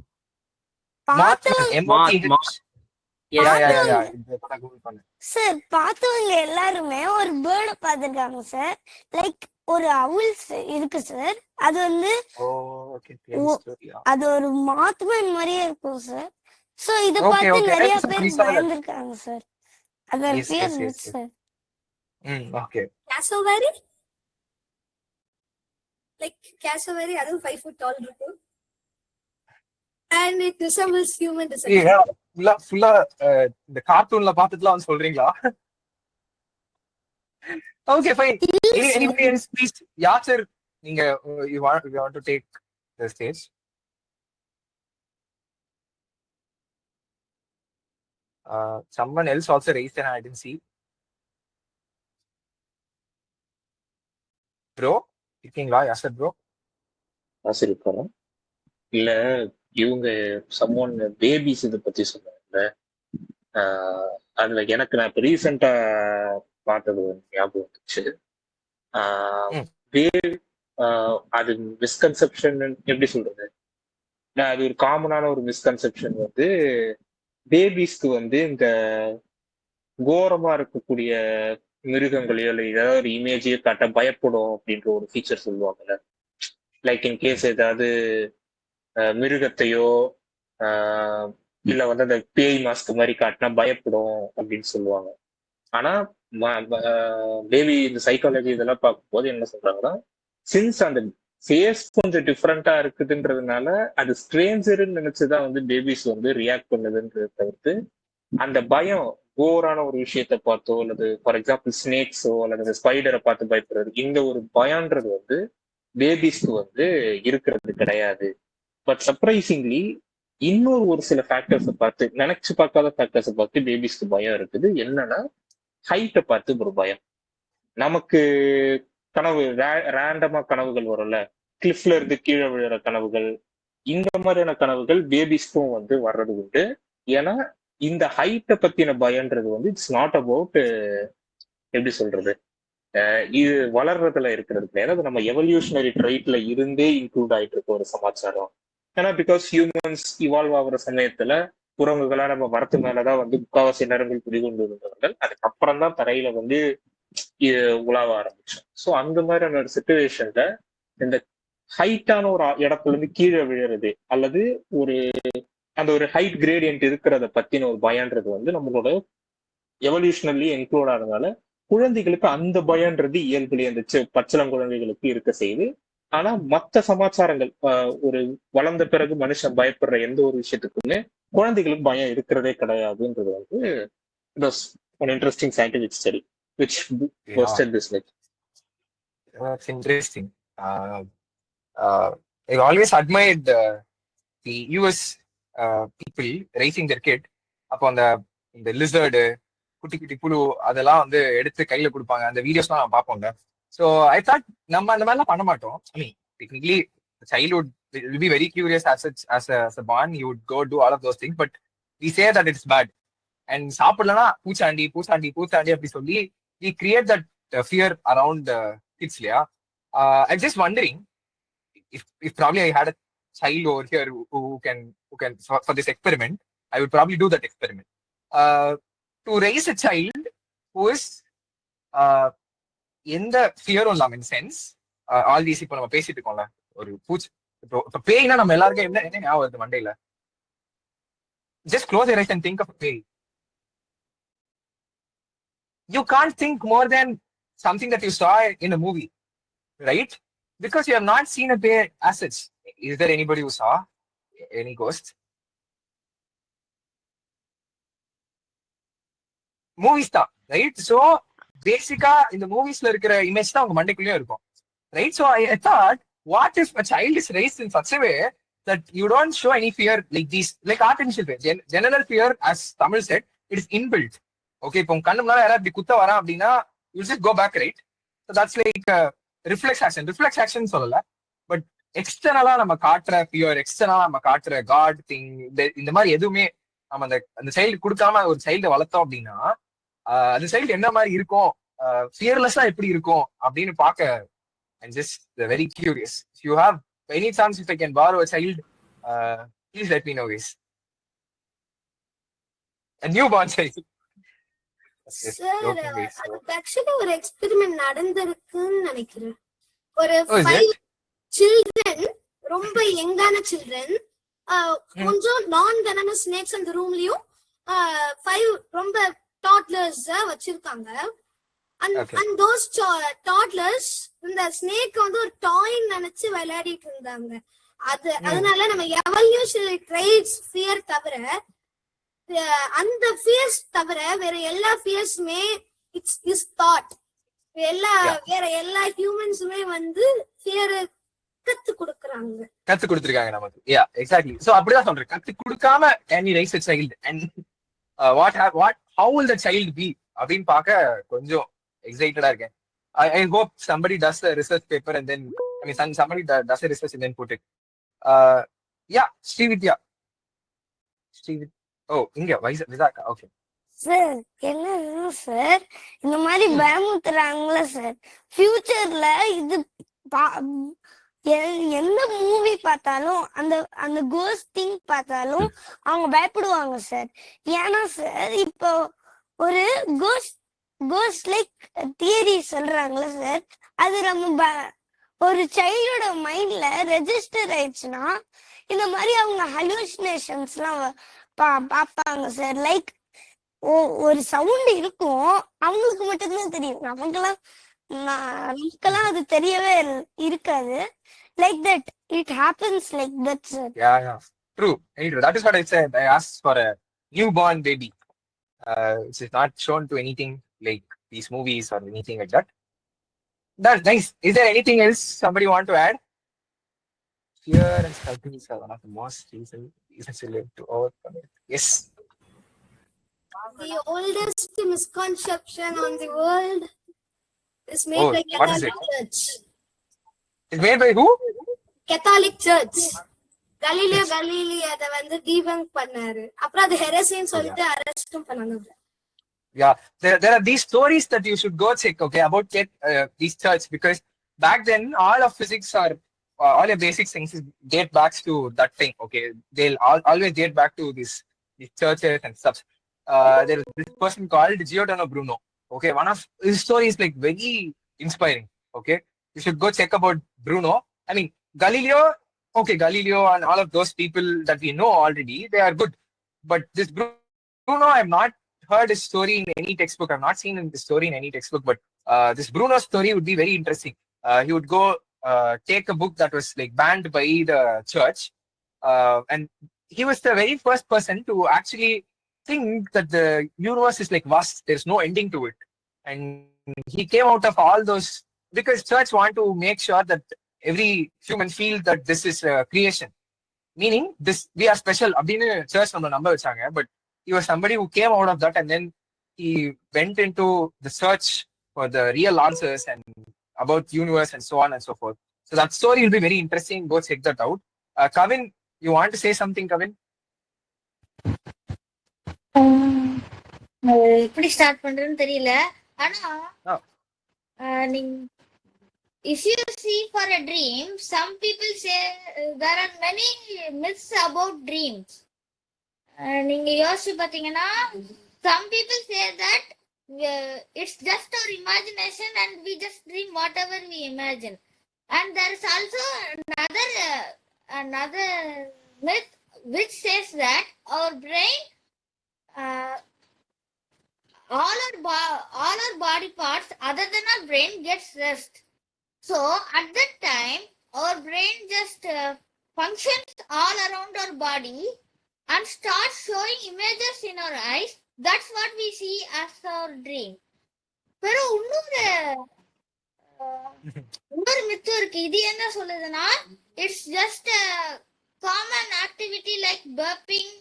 Sir பார்த்தவங்க எல்லாருமே ஒரு பேர்ட பாத்துருக்காங்க சார். லைக் ஒரு அவுல்ஸ் இருக்கு சார். அது வந்து அது ஒரு மாத்மேன் மாதிரியே இருக்கும் சார். சோ இத பார்த்து நிறைய பேர் பயந்துருக்காங்க சார். அது ஒரு pure myth sir. Okay. Cassowary? Like cassowary, அதுவும் 5 foot tall இருக்கும். And it resembles human design. ஃபுல்லா இந்த கார்ட்டூன்ல பார்த்துட்டுலாம் வந்து சொல்றீங்களா? Okay, fine. Anybody else, please? Yasir, you want to take the stage? Someone else also raised their hand. I didn't see. Bro, இருக்கீங்களா? Yasir bro. இருக்காரா? இல்ல இவங்க சம்மோன் babies இதை பத்தி சொன்னாங்க. அதுல எனக்கு நான் இப்போ ரீசெண்டா பார்த்தது ஒரு ஞாபகம் வந்துச்சு. அது மிஸ்கன்செப்ஷன் எப்படி சொல்றது, அது ஒரு காமனான ஒரு மிஸ்கன்செப்ஷன் வந்து பேபிஸ்க்கு வந்து இந்த கோரமா இருக்கக்கூடிய மிருகங்களையோ இல்லை ஏதாவது ஒரு இமேஜையோ காட்ட பயப்படும் அப்படின்ற ஒரு ஃபீச்சர் சொல்லுவாங்கல்ல. லைக் இன் கேஸ் ஏதாவது மிருகத்தையோ இல்ல வந்து அந்த பேய் மாஸ்க் மாதிரி காட்டினா பயப்படும் அப்படின்னு சொல்லுவாங்க. ஆனா பேபி இந்த சைக்காலஜி இதெல்லாம் பார்க்கும்போது என்ன சொல்றாங்கன்னா, சின்ஸ் அந்த ஃபேஸ் கொஞ்சம் டிஃப்ரெண்டா இருக்குதுன்றதுனால அது ஸ்ட்ரேஞ்சர்னு நினைச்சுதான் வந்து பேபிஸ் வந்து ரியாக்ட் பண்ணுதுன்றதை தவிர்த்து அந்த பயம் ஓவரான ஒரு விஷயத்த பார்த்தோ அல்லது ஃபார் எக்ஸாம்பிள் ஸ்னேக்ஸோ அல்லது ஸ்பைடரை பார்த்து பயப்படுறது, இந்த ஒரு பயம்ன்றது வந்து பேபிஸ்க்கு வந்து இருக்கிறது கிடையாது. பட் சர்ப்ரைசிங்லி இன்னொரு ஒரு சில ஃபேக்டர்ஸை பார்த்து, நினைச்சு பார்க்காத ஃபேக்டர்ஸை பார்த்து பேபிஸ்க்கு பயம் இருக்குது. என்னன்னா ஹைட்டை பார்த்து ஒரு பயம். நமக்கு கனவு ரேண்டமா கனவுகள் வரும்ல, கிளிஃப்ல இருந்து கீழே விழுற கனவுகள், இந்த மாதிரியான கனவுகள் பேபிஸ்க்கும் வந்து வர்றது உண்டு. ஏன்னா இந்த ஹைட்டை பத்தின பயன்றது வந்து இட்ஸ் நாட் அபவுட் எப்படி சொல்றது, இது வளர்றதுல இருக்கிறது கிடையாது. அது நம்ம எவல்யூஷனரி ட்ரைட்ல இருந்தே இன்க்ளூட் ஆயிட்டு இருக்க ஒரு சமாச்சாரம். ஏன்னா பிகாஸ் ஹியூமன்ஸ் இவால்வ் ஆகுற சமயத்துல குரங்குகளா நம்ம மரத்து மேலதான் வந்து முக்காவாசி நேரங்கள் குடிகொண்டு இருந்தவர்கள். அதுக்கப்புறம் தான் தரையில வந்து உலாவ ஆரம்பிச்சோம். ஸோ அந்த மாதிரியான ஒரு சிச்சுவேஷன்ல இந்த ஹைட்டான ஒரு இடத்துல இருந்து கீழே விழுறது அல்லது ஒரு அந்த ஒரு ஹைட் கிரேடியன்ட் இருக்கிறத பத்தின ஒரு பயன்றது வந்து நம்மளோட எவல்யூஷனலி இன்க்ளூட் ஆனதுனால குழந்தைகளுக்கு அந்த பயன்றது இயல்புலி அந்த பச்சிளம் குழந்தைகளுக்கு இருக்க செய்யுது. ஆனா மற்ற சமாச்சாரங்கள் ஒரு வளர்ந்த பிறகு மனுஷன் பயப்படுற எந்த ஒரு விஷயத்துக்குமே குழந்தைகளுக்கு பயம் இருக்கிறதே கிடையாதுன்றது வந்து an interesting scientific study which posted this myth. That's interesting. I always admired the US people raising their kid. அப்போ இந்த லிசர்டு குட்டி குட்டி புழு அதெல்லாம் வந்து எடுத்து கையில கொடுப்பாங்க. அந்த வீடியோஸ்லாம் நான் பார்ப்போங்க. ஸோ ஐ தாட் நம்ம அந்த மாதிரிலாம் பண்ண மாட்டோம். ஐ மீன் technically childhood will be very curious as a born, you would go do all of those things, but we say that it's bad. And சாப்பிடலன்னா பூச்சாண்டி பூச்சாண்டி பூச்சாண்டி அப்படி சொல்லி we create that fear around kids இல்லையா? I'm just wondering if probably I had a child over here who can for this experiment, I would probably do that experiment. To raise a child who is எந்த ஃபியரும் இல்லாம in sense all these இப்போ நம்ம பேசிட்டு இருக்கோம்ல, ஒரு பூச்சி இப்போ பேய்னா நம்ம எல்லாருக்கும் என்ன ஞாபகம் வருது மண்டையில? Just close your eyes and think of பேய். You can't think more than something that you saw in a movie, right? Because you have not seen a pair as such. Is there anybody who saw any ghost? Movies தான், right? So பேசிக்கா இந்த மூவிஸ்ல இருக்கிற image தான் உங்க மண்டைக்குள்ளேயும் இருக்கும், right? So I thought, what if a child is raised in such a way that you don't show any fear like these, like artificial fear, general fear, as Tamil said, it is inbuilt. Okay, இப்போ உங்க கண்ணு முன்னால யாராவது இப்படி குத்த வரான் அப்படின்னா you just go back, right? So that's like reflex action சொல்லல, பட் எக்ஸ்டர்னலா நம்ம காட்டுற ஃபியர், எக்ஸ்டர்னலா நம்ம காட்டுற காட் திங், இந்த மாதிரி எதுவுமே நம்ம அந்த சைல்டு கொடுக்காம ஒரு சைல்டு வளர்த்தோம் அப்படின்னா அந்த சைல்டு என்ன மாதிரி இருக்கும், ஃபியர்லெஸ்ஸா எப்படி இருக்கும் அப்படின்னு பார்க்க I'm just very curious. If you have any chance, if I can borrow a child, please let me know, guys. A newborn child. Sir அதுக்கு ஆக்சுவலி ஒரு எக்ஸ்பெரிமெண்ட் நடந்திருக்குன்னு நினைக்கிறேன். ஒரு 5 சில்ட்ரன், ரொம்ப யங்கான சில்ட்ரன், கொஞ்சம் நான் வெனமஸ் ஸ்னேக்ஸ் அந்த ரூம்லயும் 5 ரொம்ப டாட்லர்ஸ் வச்சிருக்காங்க. And those toddlers இந்த ஸ்னேக் வந்து ஒரு டாய் நினைச்சு விளையாடிட்டு இருந்தாங்க. அதனால நம்ம எவல்யூஷனரி ட்ரைட்ஸ் ஃபியர் தவிர அந்த ஃபியர்ஸ் தவிர வேற எல்லா ஃபியர்ஸுமே இட்ஸ் தாட். வேற எல்லா ஹியூமன்ஸுமே வந்து ஃபியர் கத்து கொடுத்துருக்காங்க நமக்கு. Yeah, exactly. So அப்படிதான் சொல்றேன், கத்து கொடுக்காம can you raise a child and how will the child be அப்படின்னு பார்க்க கொஞ்சம் எக்ஸைட்டடா இருக்கேன். I hope somebody does a research paper and then somebody does a research and then put it. யா ஸ்ரீவித்யா ஓ இங்க விசாக்கா okay. Sir என்ன சார் இந்த மாதிரி பயமுத்துறாங்களா sir? ஃபியூச்சர்ல இது எந்த மூவி பார்த்தாலும் அந்த அந்த கோஸ்ட் திங் பார்த்தாலும் அவங்க பயப்படுவாங்க சார். ஏன்னா சார் இப்போ ஒரு கோஸ்ட் லைக் தியரி சொல்றாங்களா சார், அது நம்ம ஒரு சைல்டோட மைண்ட்ல ரெஜிஸ்டர் ஆயிடுச்சுன்னா இந்த மாதிரி அவங்க ஹலூசினேஷன்ஸ் எல்லாம் பார்ப்பாங்க சார். லைக் ஒரு சவுண்ட் இருக்கும், அவங்களுக்கு மட்டும்தான் தெரியும், நமக்கெல்லாம் அது தெரியவே இருக்காது. Like that it happens like that sir. Yeah, true. That is what I said. I asked for a newborn baby. Which is not shown to anything like these movies or anything like that. That's nice. Is there anything else somebody want to add? Fear and skepticism are one of the most essential to overcome it. Yes. The oldest misconception on the world is made Oh, by what is Catholic Church. It's made by who? Catholic Church. Galileo Galilei அத வந்து debunk பண்ணாரு. அப்புறம் அது ஹெரசின்னு சொல்லிட்டு அரெஸ்டும் பண்ணாங்க. Yeah, there are these stories that you should go check, okay, about these church, because back then all of physics or all your basic things date back to that thing, okay. They'll always date back to these churches and stuff. There is this person called Giordano Bruno, okay. One of his stories like very inspiring, okay. You should go check about Bruno. I mean, Galileo and all of those people that we know already, they are good, but this Bruno I have not heard his story in any textbook. I've not seen the story in any textbook, but this Bruno story would be very interesting. He would go take a book that was like banned by the church, and he was the very first person to actually think that the universe is like vast. There's no ending to it, and he came out of all those because church want to make sure that every human feel that this is creation, meaning this we are special. Abdinu church நம்ம நம்ப வச்சாங்க, but he was somebody who came out of that, and then he went into the search for the real answers and about universe and so on and so forth. So that story will be very interesting. Go check that out. Kavin, you want to say something, Kavin? எப்படி start பண்றதுன்னு தெரியல. ஆனா நீங்க if you see for a dream, some people say there are many myths about dreams. நீங்க யோசிச்சு பாத்தீங்கன்னா some people say that it's just our imagination and we just dream whatever we imagine. And there is also another myth which says that our brain all our body parts other than our brain gets rest. So at that time our brain just functions all around our body and starts showing images in our eyes. That's what we see as our dream. Pero இன்னொரு மித்து இருக்கு. இது என்ன சொல்லுதுன்னா it's just common activity like burping.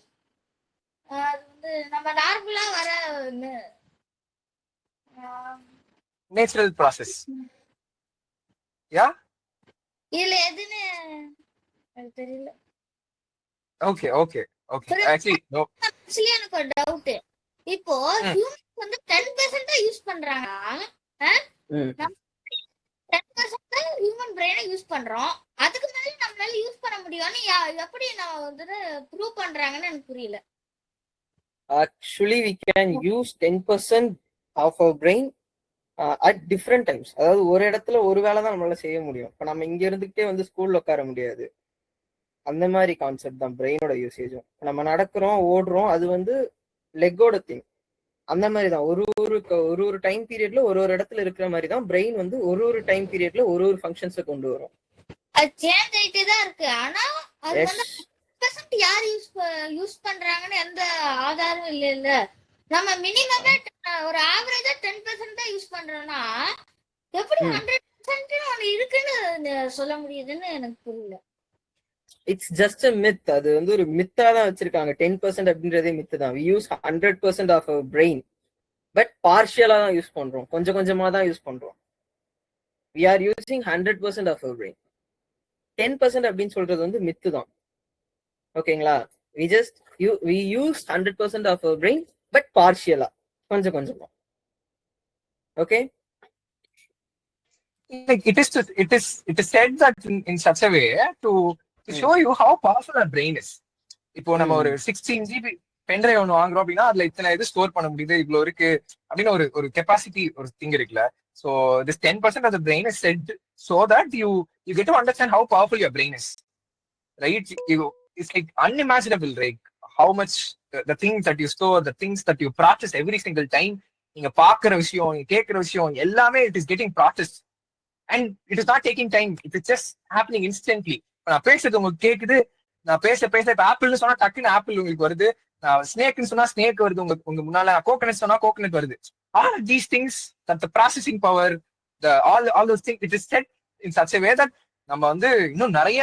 அது வந்து நம்ம நார்மலா வர Natural process. Yeah? இதுல எதுன்னு எனக்கு தெரியல. Okay. Actually, no. ஆக்சுவலி எனக்கு ஒரு டவுட். இப்போ ஹியூமன்ஸ் வந்து 10% யூஸ் பண்றாங்க. 10% ஹியூமன் பிரெயினை யூஸ் பண்றோம். அதுக்கு மேல நம்மளால யூஸ் பண்ண முடியும்னு எப்படி நான் வந்து ப்ரூவ் பண்றாங்கன்னு எனக்கு புரியல. Actually, we can use 10% of our brain at different times. அதாவது ஒரு இடத்துல ஒரு வேலை தான் நம்மளால செய்ய முடியும். இப்போ நம்ம இங்க இருந்துகிட்டே வந்து ஸ்கூல்ல உட்கார முடியாது. அந்த மாதிரி கான்செப்ட் தான் பிரெயினோட யூசேஜும். நம்ம நடக்கிறோம், ஓடுறோம், அது வந்து லெக்கோட திங். அந்த மாதிரி தான் ஒரு டைம் பீரியட்ல ஒரு இடத்துல இருக்கிற மாதிரி தான் பிரெயின் வந்து ஒரு டைம் பீரியட்ல ஒரு ஃபங்க்ஷன்ஸை கொண்டு வரும். அது சேஞ்ச் ஆயிட்டே தான் இருக்கு. ஆனா அது வந்து 10% யார் யூஸ் பண்றாங்கன்னு எந்த ஆதாரம் இல்ல. நம்ம மினிமமே ஒரு ஆவரேஜா 10% தான் யூஸ் பண்றோம்னா எப்படி 100% ஒன்னு இருக்குன்னு சொல்ல முடியுதுன்னு எனக்கு புரியல. It's just a myth. அது வந்து ஒரு மித்தா தான் வச்சிருக்காங்க. 10% அப்படின்றதே மித்து தான். we use 100% of our brain, but பார்ஷியலா தான் யூஸ் பண்றோம், கொஞ்சம் கொஞ்சமா தான் யூஸ் பண்றோம். we are using 100% of our brain. 10% அப்படின்னு சொல்றது வந்து மித்து தான். ஓகேங்களா? we use 100% of our brain but partially, கொஞ்சம் கொஞ்சமா. Okay, like it is said that in such a way to show you how powerful our brain is. இப்போ நம்ம ஒரு 16 GB பென்ட்ரைவ் ஒன்று வாங்குறோம் அப்படின்னா அதுல இத்தனை இது ஸ்டோர் பண்ண முடியுது, இவ்வளவு இருக்கு அப்படின்னு ஒரு கெப்பாசிட்டி ஒரு திங் இருக்குல்ல. So this 10% of the brain is said so that you get to understand how powerful your brain is, right? It's like unimaginable, right? How much the things that you store, the things that you practice every single time, நீங்க பாக்குற விஷயம், நீங்க கேட்கிற விஷயம் எல்லாமே it is getting processed and it is not taking time. It is just happening instantly. நான் பேசுறது உங்களுக்கு கேக்குது, நான் பேச இப்ப ஆப்பிள்னு சொன்னா டக்குன்னு ஆப்பிள் உங்களுக்கு வருது, நான் ஸ்னேக்னு சொன்னா ஸ்னேக் வருது உங்க முன்னால, கோகனட் சொன்னா கோகனட் வருது. All of these things, that the processing power, all those things, it is set in such a way that நம்ம வந்து இன்னும் நிறைய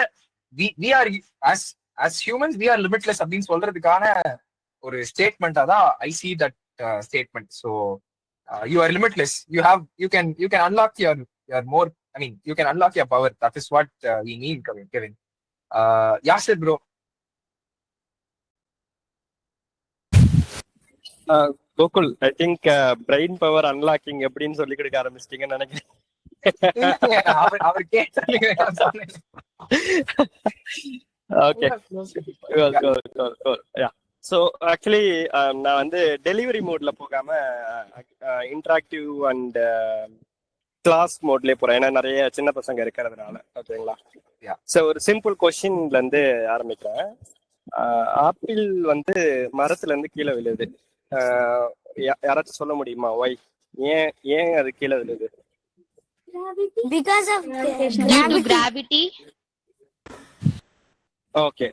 we are as humans we are limitless அப்படின்னு சொல்றதுக்கான ஒரு ஸ்டேட்மெண்டா தான் I see that statement. So you are limitless. You can unlock your more, I mean you can unlock your power. That is what we mean, Kevin. Yasir bro. Gokul, I think brain power unlocking எப்படின்னு சொல்லி கொடுக்க ஆரம்பிச்சிட்டீங்கன்னு நினைக்கிறேன். அவர் கேட்டாங்க. Okay, so actually நான் வந்து delivery மோட்ல போகாம interactive and class மோட்லயே போறேன், ஏன்னா நிறைய சின்ன பசங்க இருக்கிறதுனால. ஓகேங்களா? ஸோ ஒரு சிம்பிள் கொஸ்டின்ல இருந்து ஆரம்பிக்கிறேன். ஆப்பிள் வந்து மரத்துல இருந்து கீழே விழுது, யாராச்சும் சொல்ல முடியுமா? ஒய், ஏன் அது கீழே விழுது? Because of Due to gravity. Okay,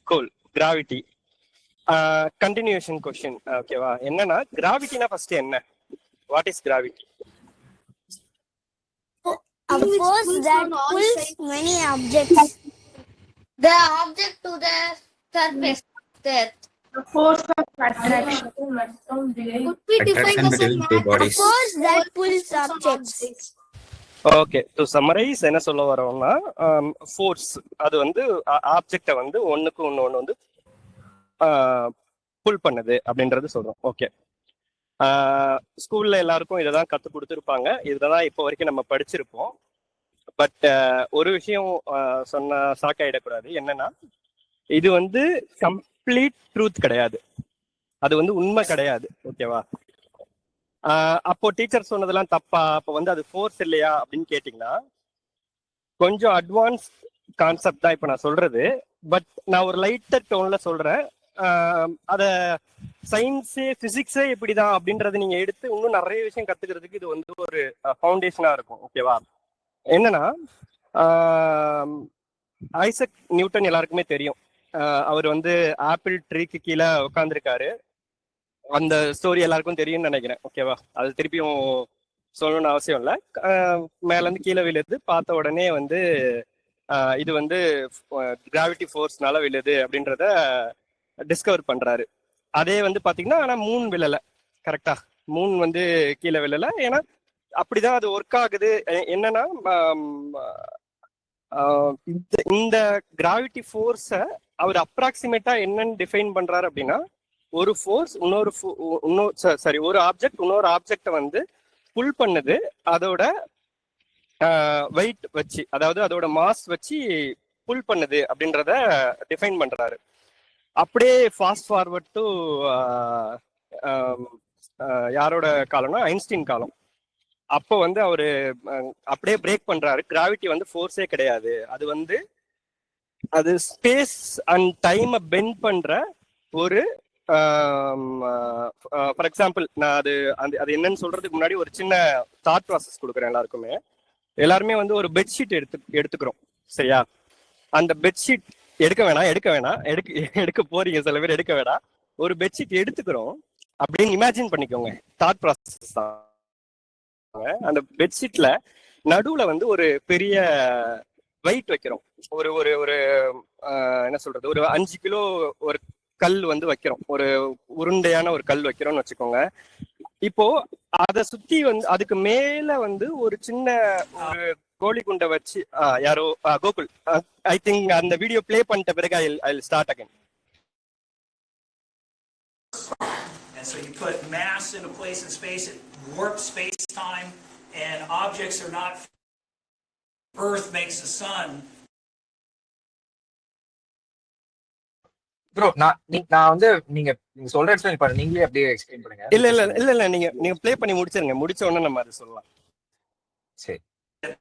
cool. Gravity. Continuation question. ஓகேவா? என்னன்னா கிராவிட்டினா ஃபர்ஸ்ட் என்ன? What is gravity? a force that pulls many objects. The object to the surface of the earth. The force of attraction. Could we define this in A math? force that pulls objects. Okay, to summarise என்ன சொல்ல வரோம்னா, force அது வந்து ஆப்ஜெக்டை வந்து ஒண்ணுக்கு ஒன்று வந்து புல் பண்ணுது அப்படின்றது சொல்றோம். ஓகே, ஸ்கூல்ல எல்லாருக்கும் இதை தான் கற்றுக் கொடுத்துருப்பாங்க, இதுதான் இப்போ வரைக்கும் நம்ம படிச்சிருப்போம். பட் ஒரு விஷயம் சொன்ன சாக்காயிடக்கூடாது. என்னன்னா, இது வந்து கம்ப்ளீட் ட்ரூத் கிடையாது, அது வந்து உண்மை கிடையாது. ஓகேவா? அப்போ டீச்சர் சொன்னதெல்லாம் தப்பா, அப்போ வந்து அது ஃபோர்ஸ் இல்லையா அப்படின்னு கேட்டிங்கன்னா, கொஞ்சம் அட்வான்ஸ் கான்செப்ட் தான் இப்போ நான் சொல்றது. பட் நான் ஒரு லைட்டர் டோன்ல சொல்றேன். அத சயின்ஸே பிசிக்ஸே இப்படிதான் அப்படின்றத நீங்க எடுத்து இன்னும் நிறைய விஷயம் கத்துக்கிறதுக்கு இது வந்து ஒரு ஃபவுண்டேஷனா இருக்கும். ஓகேவா? என்னன்னா, ஐசக் நியூட்டன் எல்லாருக்குமே தெரியும். அவர் வந்து ஆப்பிள் ட்ரீக்கு கீழே உட்காந்துருக்காரு. அந்த ஸ்டோரி எல்லாருக்கும் தெரியும்னு நினைக்கிறேன். ஓகேவா? அது திருப்பியும் சொல்லணும்னு அவசியம் இல்லை. மேல இருந்து கீழே விழுது, பார்த்த உடனே வந்து இது வந்து கிராவிட்டி ஃபோர்ஸ்னால விழுது அப்படின்றத டிஸ்கவர் பண்றாரு. அதே வந்து பாத்தீங்கன்னா, ஆனா மூன் விழல. கரெக்டா? மூன் வந்து கீழே விழல. ஏன்னா அப்படிதான் அது ஒர்க் ஆகுது. என்னன்னா, இந்த கிராவிட்டி ஃபோர்ஸ அவர் அப்ராக்சிமேட்டா என்னன்னு டிஃபைன் பண்றாரு அப்படின்னா, ஒரு ஃபோர்ஸ் ஒரு ஆப்ஜெக்ட் இன்னொரு ஆப்ஜெக்ட வந்து புல் பண்ணுது, அதோட வெயிட் வச்சு, அதாவது அதோட மாஸ் வச்சு புல் பண்ணுது அப்படின்றத டிஃபைன் பண்றாரு. அப்படியே ஃபாஸ்ட் ஃபார்வர்ட் டு யாரோட காலம்னா ஐன்ஸ்டீன் காலம். அப்போ வந்து அவரு அப்படியே பிரேக் பண்றாரு. கிராவிட்டி வந்து ஃபோர்ஸே கிடையாது, அது ஸ்பேஸ் அண்ட் டைமை பெண்ட் பண்ற ஒரு ஃபார் எக்ஸாம்பிள், நான் அது என்னன்னு சொல்றதுக்கு முன்னாடி ஒரு சின்ன தாட் ப்ராசஸ் கொடுக்குறேன் எல்லாருக்குமே. எல்லாருமே வந்து ஒரு பெட்ஷீட் எடுத்துக்கிறோம், சரியா? அந்த பெட்ஷீட் எடுக்க போறீங்க, சில பேர் எடுக்க வேணாம். ஒரு பெட்ஷீட் எடுத்துக்கிறோம் அப்படின்னு இமேஜின் பண்ணிக்கோங்க. தாட் ப்ராசஸ் தான். அந்த பெட்ஷீட்ல நடுவுல வந்து ஒரு பெரிய வெயிட் வைக்கிறோம். ஒரு ஒரு ஒரு என்ன சொல்றது, ஒரு 5 கிலோ ஒரு கல் வந்து வைக்கிறோம், ஒரு உருண்டையான ஒரு கல் வைக்கிறோம்னு வச்சுக்கோங்க. இப்போ அதை சுத்தி வந்து அதுக்கு மேல வந்து ஒரு சின்ன ஒரு கோழி குண்டை வச்சு யாரோ கோகுல், ஐ திங்க் அந்த வீடியோ பிளே பண்ணிட்ட பிறகு I start again. So you put mass into place in space, it warps space-time, and objects are not. Earth makes the sun. Bro நான் வந்து நீங்க சொல்ற எக்ஸ்பிளைன் பண்ண நீங்களே அப்படியே எக்ஸ்பிளைன் பண்ணுங்க. இல்ல நீங்க ப்ளே பண்ணி முடிச்சிருங்க. முடிச்ச உடனே நம்ம அதை சொல்லலாம். சரி.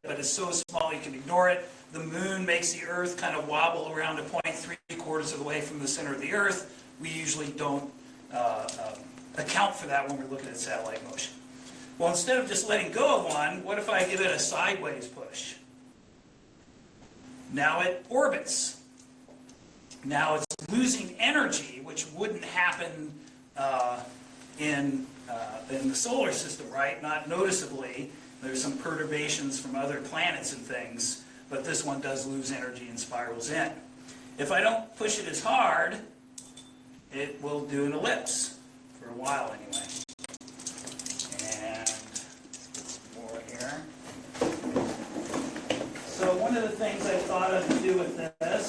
But it's so small you can ignore it. The moon makes the Earth kind of wobble around a point 3/4 of the way from the center of the Earth. We usually don't account for that when we're looking at satellite motion. Well, instead of just letting go of one, what if I give it a sideways push? Now it orbits. Now it's losing energy, which wouldn't happen in the solar system, right? Not noticeably. There's some perturbations from other planets and things, but this one does lose energy and spirals in. If I don't push it as hard, it will do an ellipse for a while anyway. And more here. So one of the things I thought of to do with this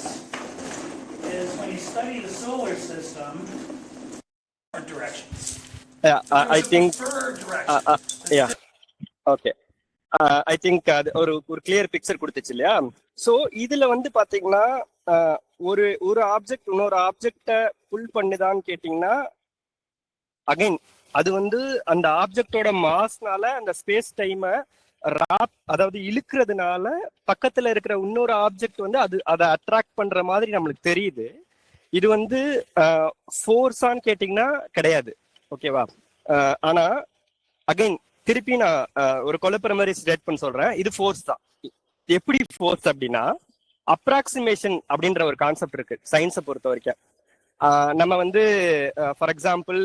is when you study the solar system, different directions. Yeah, I think. Yeah. Okay. I think ஒரு clear picture கொடுத்துச்சு இல்லையா? So இதுல வந்து பாத்தீங்கன்னா ஒரு object இன்னொரு ஆப்ஜெக்டை புல் பண்ணுதான்னு கேட்டீங்கன்னா அகைன் அது வந்து அந்த ஆப்ஜெக்டோட மாஸ்னால அந்த ஸ்பேஸ் டைமை அதாவது இழுக்கிறதுனால பக்கத்துல இருக்கிற இன்னொரு ஆப்ஜெக்ட் வந்து அதை அட்ராக்ட் பண்ற மாதிரி நம்மளுக்கு தெரியுது. இது வந்து ஃபோர்ஸான்னு கேட்டீங்கன்னா கிடையாது. ஓகேவா? ஆனா அகைன் திருப்பி நான் ஒரு கொலப்புற மாதிரி ஸ்டேட் பண்ண சொல்றேன். இது ஃபோர்ஸ் தான். எப்படி ஃபோர்ஸ் அப்படின்னா அப்ராக்சிமேஷன் அப்படின்ற ஒரு கான்செப்ட் இருக்கு சயின்ஸை பொறுத்த வரைக்கும். நம்ம வந்து ஃபார் எக்ஸாம்பிள்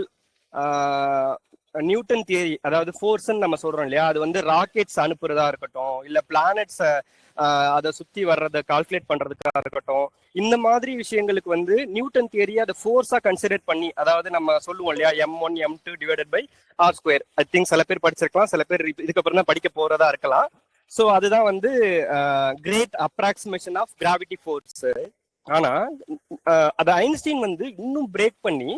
நியூட்டன் தியரி, அதாவது ஃபோர்ஸ்ன்னு நம்ம சொல்றோம் இல்லையா, அது வந்து ராக்கெட்ஸ் அனுப்புறதா இருக்கட்டும், இல்ல பிளானட்ஸை அதை சுத்தி வர்றதை கால்குலேட் பண்றதுக்காக இருக்கட்டும், இந்த மாதிரி விஷயங்களுக்கு வந்து நியூட்டன் தியரி அதை ஃபோர்ஸா கன்சிடர் பண்ணி, அதாவது நம்ம சொல்லுவோம் இல்லையா m1 m2 divided by r². I think சில பேர் படிச்சிருக்கலாம், சில பேர் இதுக்கப்புறம் தான் படிக்க போறதா இருக்கலாம். ஸோ அதுதான் வந்து great approximation of gravity force. ஆனா அதை ஐன்ஸ்டீன் வந்து இன்னும் பிரேக் பண்ணி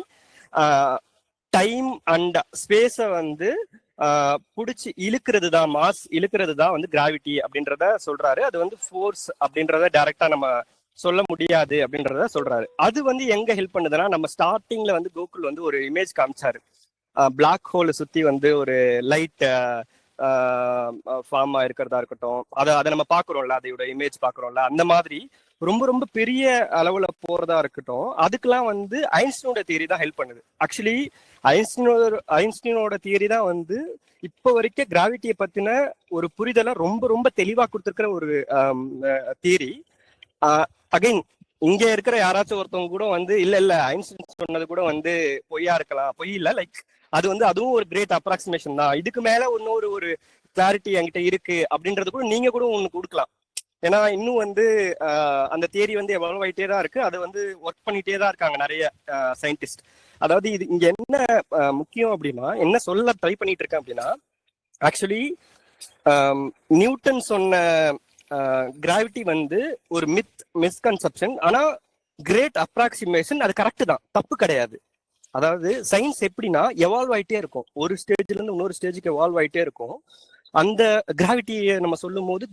டைம் அண்ட் ஸ்பேஸை வந்து புடிச்சு இழுக்கிறது தான், மாஸ் இழுக்கிறது தான் வந்து கிராவிட்டி அப்படின்றத சொல்றாரு. அது வந்து ஃபோர்ஸ் அப்படின்றத டைரக்டா நம்ம சொல்ல முடியாது அப்படின்றத சொல்றாரு. அது வந்து எங்க ஹெல்ப் பண்ணுதுன்னா, நம்ம ஸ்டார்டிங்ல வந்து கோகுல் வந்து ஒரு இமேஜ் காமிச்சாரு. பிளாக் ஹோலை சுத்தி வந்து ஒரு லைட் ஃபார்மா இருக்கிறதா இருக்கட்டும், அதை நம்ம பாக்குறோம்ல, அதோட இமேஜ் பாக்குறோம்ல, அந்த மாதிரி ரொம்ப ரொம்ப பெரிய அளவுல போறதா இருக்கட்டும், அதுக்கெல்லாம் வந்து ஐன்ஸ்டீனோட தியரி தான் ஹெல்ப் பண்ணுது. ஆக்சுவலி ஐன்ஸ்டீனோட தியரி தான் வந்து இப்போ வரைக்கும் கிராவிட்டியை பத்தின ஒரு புரிதலை ரொம்ப ரொம்ப தெளிவா கொடுத்துருக்கிற ஒரு தியரி. அகைன் இங்க இருக்கிற யாராச்சும் ஒருத்தவங்க கூட வந்து இல்ல ஐன்ஸ்டீன் சொன்னது கூட வந்து பொய்யா இருக்கலாம், பொய் இல்ல, லைக் அது வந்து அதுவும் ஒரு கிரேட் அப்ராக்சிமேஷன் தான், இதுக்கு மேல இன்னொரு ஒரு கிளாரிட்டி என்கிட்ட இருக்கு அப்படின்றது கூட நீங்க கூட ஒண்ணு கொடுக்கலாம். ஏன்னா இன்னும் வந்து அந்த தியரி வந்து எவால்வ் ஆகிட்டே தான் இருக்கு, அது வந்து ஒர்க் பண்ணிட்டே தான் இருக்காங்க நிறைய சயின்டிஸ்ட். அதாவது இது இங்க என்ன முக்கியம் அப்படின்னா, என்ன சொல்ல ட்ரை பண்ணிட்டு இருக்கேன் அப்படின்னா, ஆக்சுவலி நியூட்டன் சொன்ன கிராவிட்டி வந்து ஒரு மிஸ்கன்செப்ஷன், ஆனா கிரேட் அப்ராக்சிமேஷன், அது கரெக்ட் தான், தப்பு கிடையாது. அதாவது சயின்ஸ் எப்படின்னா எவால்வ் ஆகிட்டே இருக்கும், ஒரு ஸ்டேஜ்ல இருந்து இன்னொரு ஸ்டேஜுக்கு எவால்வ் ஆகிட்டே இருக்கும். அந்த கிராவிட்டியை நம்ம சொல்லும் போது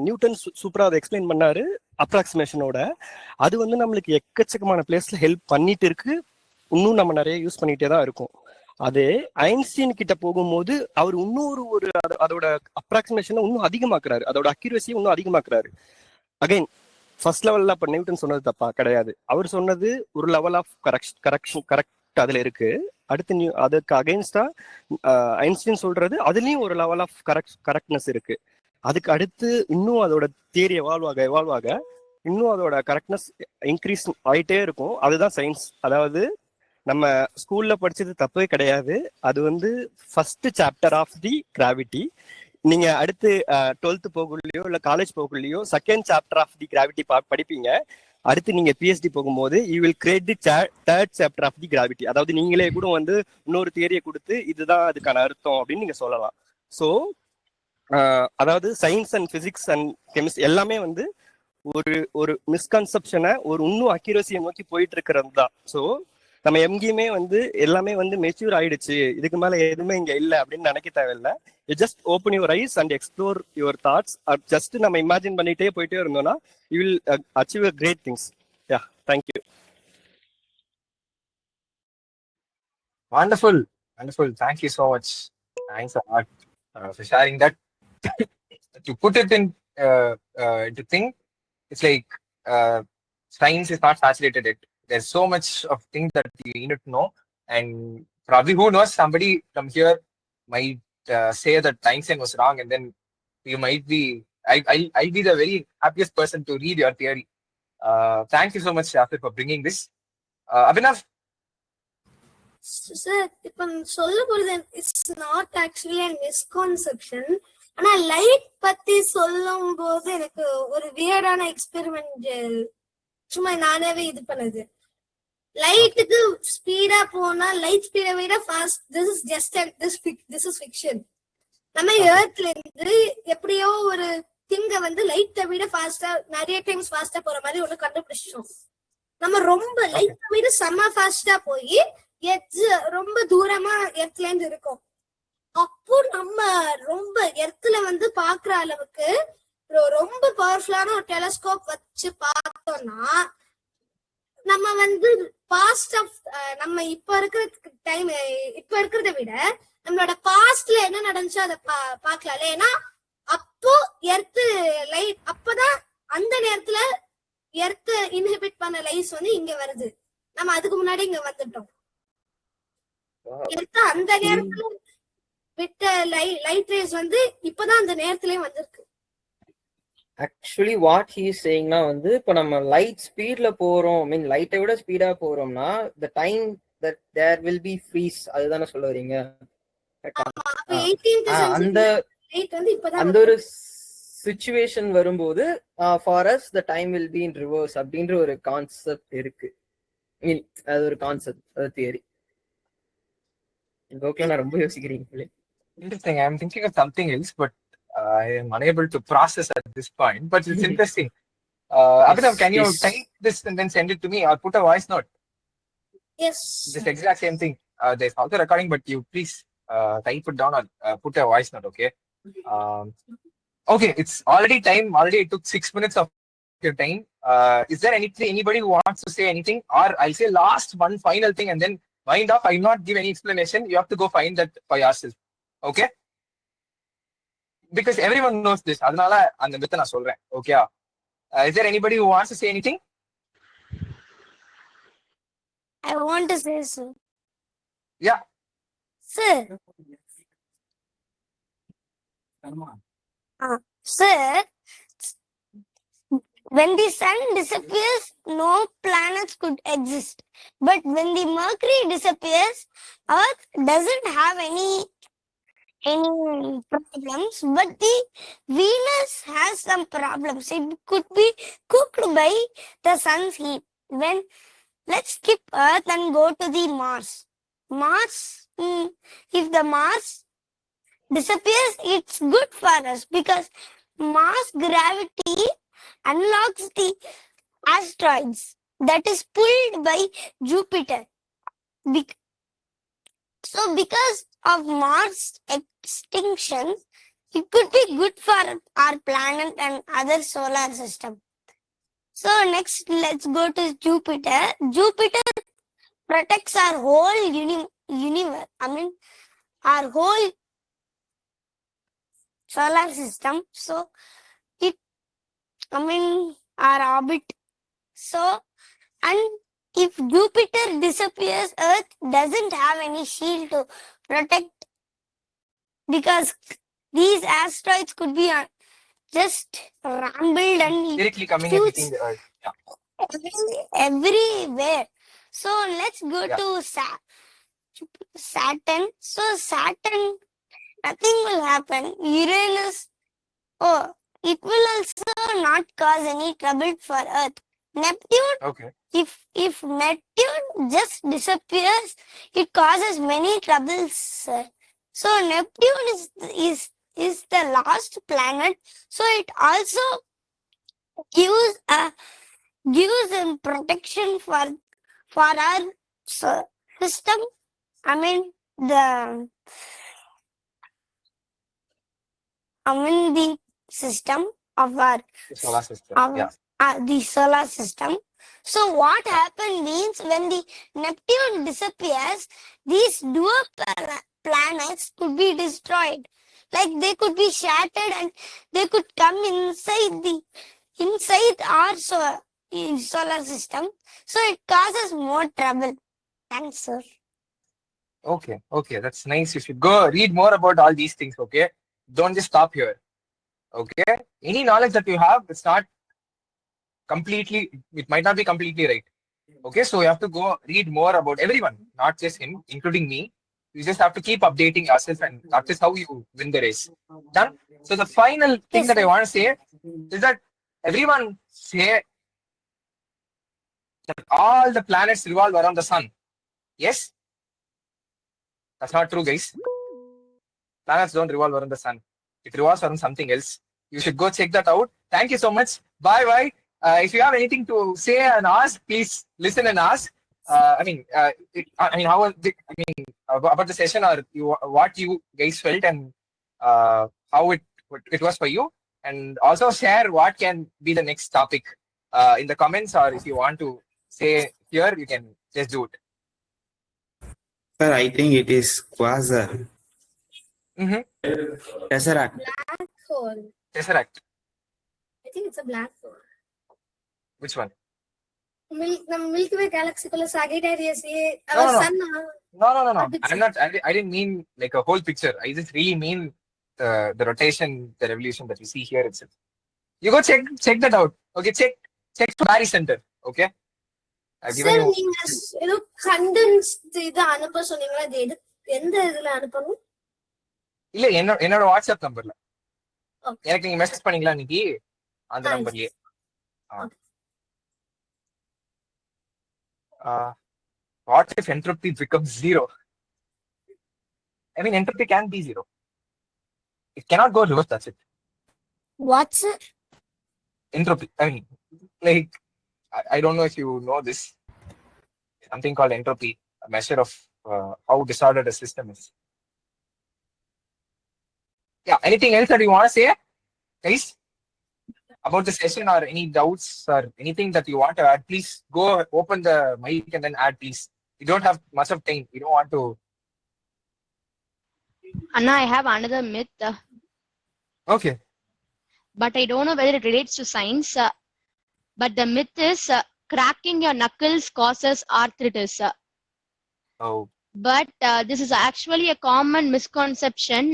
நியூட்டன் சூப்பரா அதை எக்ஸ்பிளைன் பண்ணாரு அப்ராக்சிமேஷனோட. அது வந்து நம்மளுக்கு எக்கச்சக்கமான பிளேஸ்ல ஹெல்ப் பண்ணிட்டு இருக்கு, இன்னும் நம்ம நிறைய யூஸ் பண்ணிட்டே தான் இருக்கும். அதே ஐன்ஸ்டீன் கிட்ட போகும்போது அவர் இன்னொரு அதோட அப்ராக்சிமேஷனை இன்னும் அதிகமாக்குறாரு, அதோட அக்யூரசியை இன்னும் அதிகமாக்குறாரு. அகைன் ஃபர்ஸ்ட் லெவல்ல அப்ப நியூட்டன் சொன்னது தப்பா கிடையாது, அவர் சொன்னது ஒரு லெவல் ஆஃப் கரெக்ட் அதுல இருக்கு. அடுத்து அதுக்கு அகைன்ஸ்டா ஐன்ஸ்டீன் சொல்றது அதுலயும் ஒரு லெவல் ஆஃப் கரெக்ட்னஸ் இருக்கு. அதுக்கு அடுத்து இன்னும் அதோட தியரி எவால்வ் ஆக இன்னும் அதோட கரெக்ட்னஸ் இன்க்ரீஸ் ஆயிட்டே இருக்கும். அதுதான் சயின்ஸ். அதாவது நம்ம ஸ்கூல்ல படிச்சது தப்பே கிடையாது, அது வந்து first chapter of the gravity. நீங்க அடுத்து 12th போகலையோ இல்ல காலேஜ் போகலையோ second chapter of the gravity படிப்பீங்க. அடுத்து நீங்க பிஹெச்டி போகும்போது you will create the third chapter of the gravity. அதாவது நீங்களே கூட வந்து இன்னொரு தியரியை கொடுத்து இதுதான் அதுக்கான அர்த்தம் அப்படின்னு நீங்க சொல்லலாம். ஸோ அதாவது science and physics and chemistry எல்லாமே வந்து ஒரு மிஸ்கன்செப்ஷனை ஒரு இன்னும் அக்யூரசியை நோக்கி போயிட்டு இருக்கிறது தான். ஸோ நம்ம எங்கேயுமே வந்து எல்லாமே வந்து மெச்சூர் ஆயிடுச்சு, இதுக்கு மேல எதுவுமே இங்க இல்ல அப்படின்னு நினைக்க தேவையில்லை. You just open your eyes and explore your thoughts. Just நம்ம இமேஜின் பண்ணிட்டே போயிட்டே இருந்தோம்னா you will achieve great things. Yeah, thank you. Wonderful, wonderful. Thank you so much. Thanks a lot for sharing that. To put it in into thing, it's like science is not saturated yet. There's so much of things that you need to know, and probably who knows, somebody from here might say that Einstein was wrong, and then you might be. I'll be the very happiest person to read your theory. Thank you so much, Shafir, for bringing this. Abhinav. Sir இப்ப சொல்ல போறது it's not actually a misconception. ஆனா light பத்தி சொல்லும் போது எனக்கு ஒரு வியர்டான experiment சும்மா நானாவே இது பண்ணுது. லைட்டுக்கு ஸ்பீடா போனா லைட் ஸ்பீடை விட fast. This is just this is fiction. நம்ம எர்த்ல இருந்து எப்படியோ ஒரு திங்க வந்து லைட்டை விட ஃபாஸ்டா நிறைய டைம்ஸ் ஃபாஸ்டா போற மாதிரி ஒண்ணு கண்டுபிடிச்சோம். நம்ம ரொம்ப லைட்டை விட செம்ம ஃபாஸ்டா போய் ரொம்ப தூரமா எர்த்ல இருந்து இருக்கும். அப்போ நம்ம ரொம்ப எர்த்ல வந்து பாக்குற அளவுக்கு ரொம்ப பவர்ஃபுல்லான ஒரு டெலஸ்கோப் வச்சு பார்த்தோம்னா நம்ம வந்து பாஸ்ட் ஆஃப் நம்ம இப்ப இருக்கிற டைம் இப்ப இருக்கிறத விட நம்மளோட பாஸ்ட்ல என்ன நடந்துச்சோ அதை பாக்கலாம். ஏன்னா அப்போ எர்த்து லைட் அப்பதான் அந்த நேரத்துல எர்த்து இன்ஹிபிட் பண்ண லைட்ஸ் வந்து இங்க வருது. நம்ம அதுக்கு முன்னாடி இங்க வந்துட்டோம். அந்த நேரத்துல விட்ட லைட் ரேஸ் வந்து இப்பதான் அந்த நேரத்திலே வந்திருக்கு. ஆக்சுவலி வாட் ஹி இஸ் சேயிங்னா வந்து இப்போ நம்ம லைட் ஸ்பீட்ல போறோம், மீன் லைட்டை விட ஸ்பீடா போறோம்னா the time that there will be freeze, அதுதானே சொல்ல வரீங்க? அந்த ஒரு சிச்சுவேஷன் வரும்போது far as the time will be in reverse அப்படின்ற ஒரு கான்செப்ட் இருக்கு. மீன் அது ஒரு கான்செப்ட், அது தியரி. ஓகே, நான் ரொம்ப யோசிக்கிறீங்களே. Interesting. I'm thinking of something else, but I am unable to process at this point. But it's interesting. Abhinav, can you type this and then send it to me, or put a voice note? Yes. This exact same thing. There's also recording, but you please type it down or put a voice note. Okay. Okay. It's already time. Already it took 6 minutes of your time. Is there anybody who wants to say anything, or I'll say last one final thing and then wind up? I will not give any explanation. You have to go find that for yourself. Okay? Because everyone knows this. Adnala and the na solren. Okay? Is there anybody who wants to say anything? I want to say so. Yeah. Sir. Sir, when the sun disappears, no planets could exist. But when the Mercury disappears, Earth doesn't have any problems, but the Venus has some problems. It could be cooked by the sun's heat. Let's skip Earth and go to the Mars. If the Mars disappears, it's good for us because Mars gravity unlocks the asteroids that is pulled by Jupiter. So because of Mars extinction, it could be good for our planet and other solar system. So next, let's go to Jupiter. Jupiter protects our whole universe. I mean, our whole solar system. So our orbit. So, and if Jupiter disappears, Earth doesn't have any shield to protect, because these asteroids could be just rambled and Directly coming and hitting the Earth. Yeah. Everywhere. So let's go to Saturn. So Saturn, nothing will happen. Uranus, it will also not cause any trouble for Earth. Neptune, Okay. If Neptune just disappears, it causes many troubles, sir. So Neptune is the last planet. So it also gives protection for our so system. I mean the the system of our Solar system. of Yeah. the solar system. So what happened means when the Neptune disappears, these planets could be destroyed. Like they could be shattered and they could come inside our solar system. So it causes more trouble. Thanks, sir. Okay. That's nice. You should go read more about all these things. Okay. Don't just stop here. Okay. Any knowledge that you have, it's not completely. It might not be completely right. Okay. So you have to go read more about everyone, not just him, including me. You just have to keep updating yourself, and that is how you win the race. Done. So the final thing Yes, that I sir. want to say is that everyone say that all the planets revolve around the sun. Yes, that's not true, guys. Planets don't revolve around the sun. It revolves around something else. You should go check that out. Thank you so much. Bye. If you have anything to say and ask, please listen and ask. How was about the session, or what you guys felt, and how it was for you, and also share what can be the next topic in the comments, or if you want to say here, you can just do it. Sir, I think it is quasar. Tesseract. Black hole. Tesseract. I think it's a black hole. Which one? Milky Way galaxy Sagittarius. No. Sun. No. I'm not. I didn't mean like a whole picture. I just really mean the rotation, the revolution that you see here itself. You go check that out. Okay, check to Barry Center. Okay. I've given Sir, you. நீங்க ஏதோ condensed இது அனுப்ப சொன்னீங்களா? அது எந்த இதுல அனுப்பணும்? இல்ல என்னோட வாட்ஸ்அப் நம்பர்ல. Okay. எனக்கு நீங்க மெசேஜ் பண்ணீங்களா இன்னைக்கு அந்த நம்பர்லயே. What if entropy becomes zero? I mean, entropy can be zero. It cannot go reverse. That's it. What's it? Entropy. I mean, like, I don't know if you know this. Something called entropy, a measure of how disordered a system is. Yeah. Anything else that you want to say, guys, about the session, or any doubts or anything that you want to add? Please go open the mic and then add, please. You don't have much of time. You don't want to. Anna, I have another myth, Okay. but I don't know whether it relates to science. But the myth is cracking your knuckles causes arthritis. Oh. But this is actually a common misconception.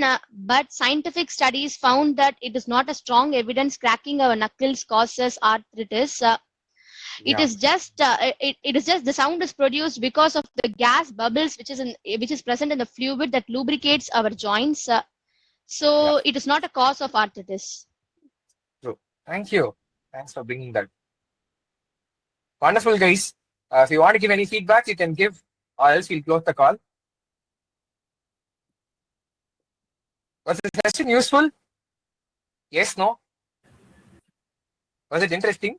But scientific studies found that it is not a strong evidence cracking our knuckles causes arthritis. It is just the sound is produced because of the gas bubbles which is present in the fluid that lubricates our joints. So it is not a cause of arthritis. True. Thank you. Thanks for bringing that. Wonderful, guys. If you want to give any feedback, you can give, or else we'll close the call. Was the session useful? Yes, no? Was it interesting?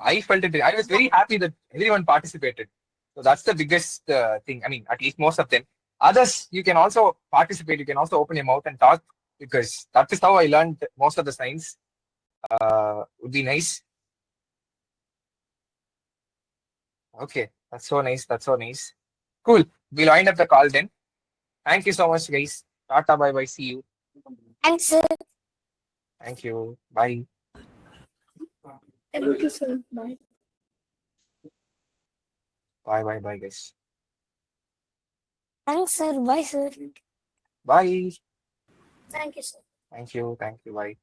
I felt it. I was very happy that everyone participated. So that's the biggest thing. I mean, at least most of them. Others, you can also participate. You can also open your mouth and talk, because that is how I learned most of the science. Would be nice. Okay, that's so nice. Cool. We'll wind up the call then. Thank you so much, guys. Tata, bye. See you. Thanks, sir. Thank you. Bye. Thank you, sir. Bye. Bye, guys. Thanks, sir. Bye, sir. Bye. Thank you, sir. Thank you. Bye.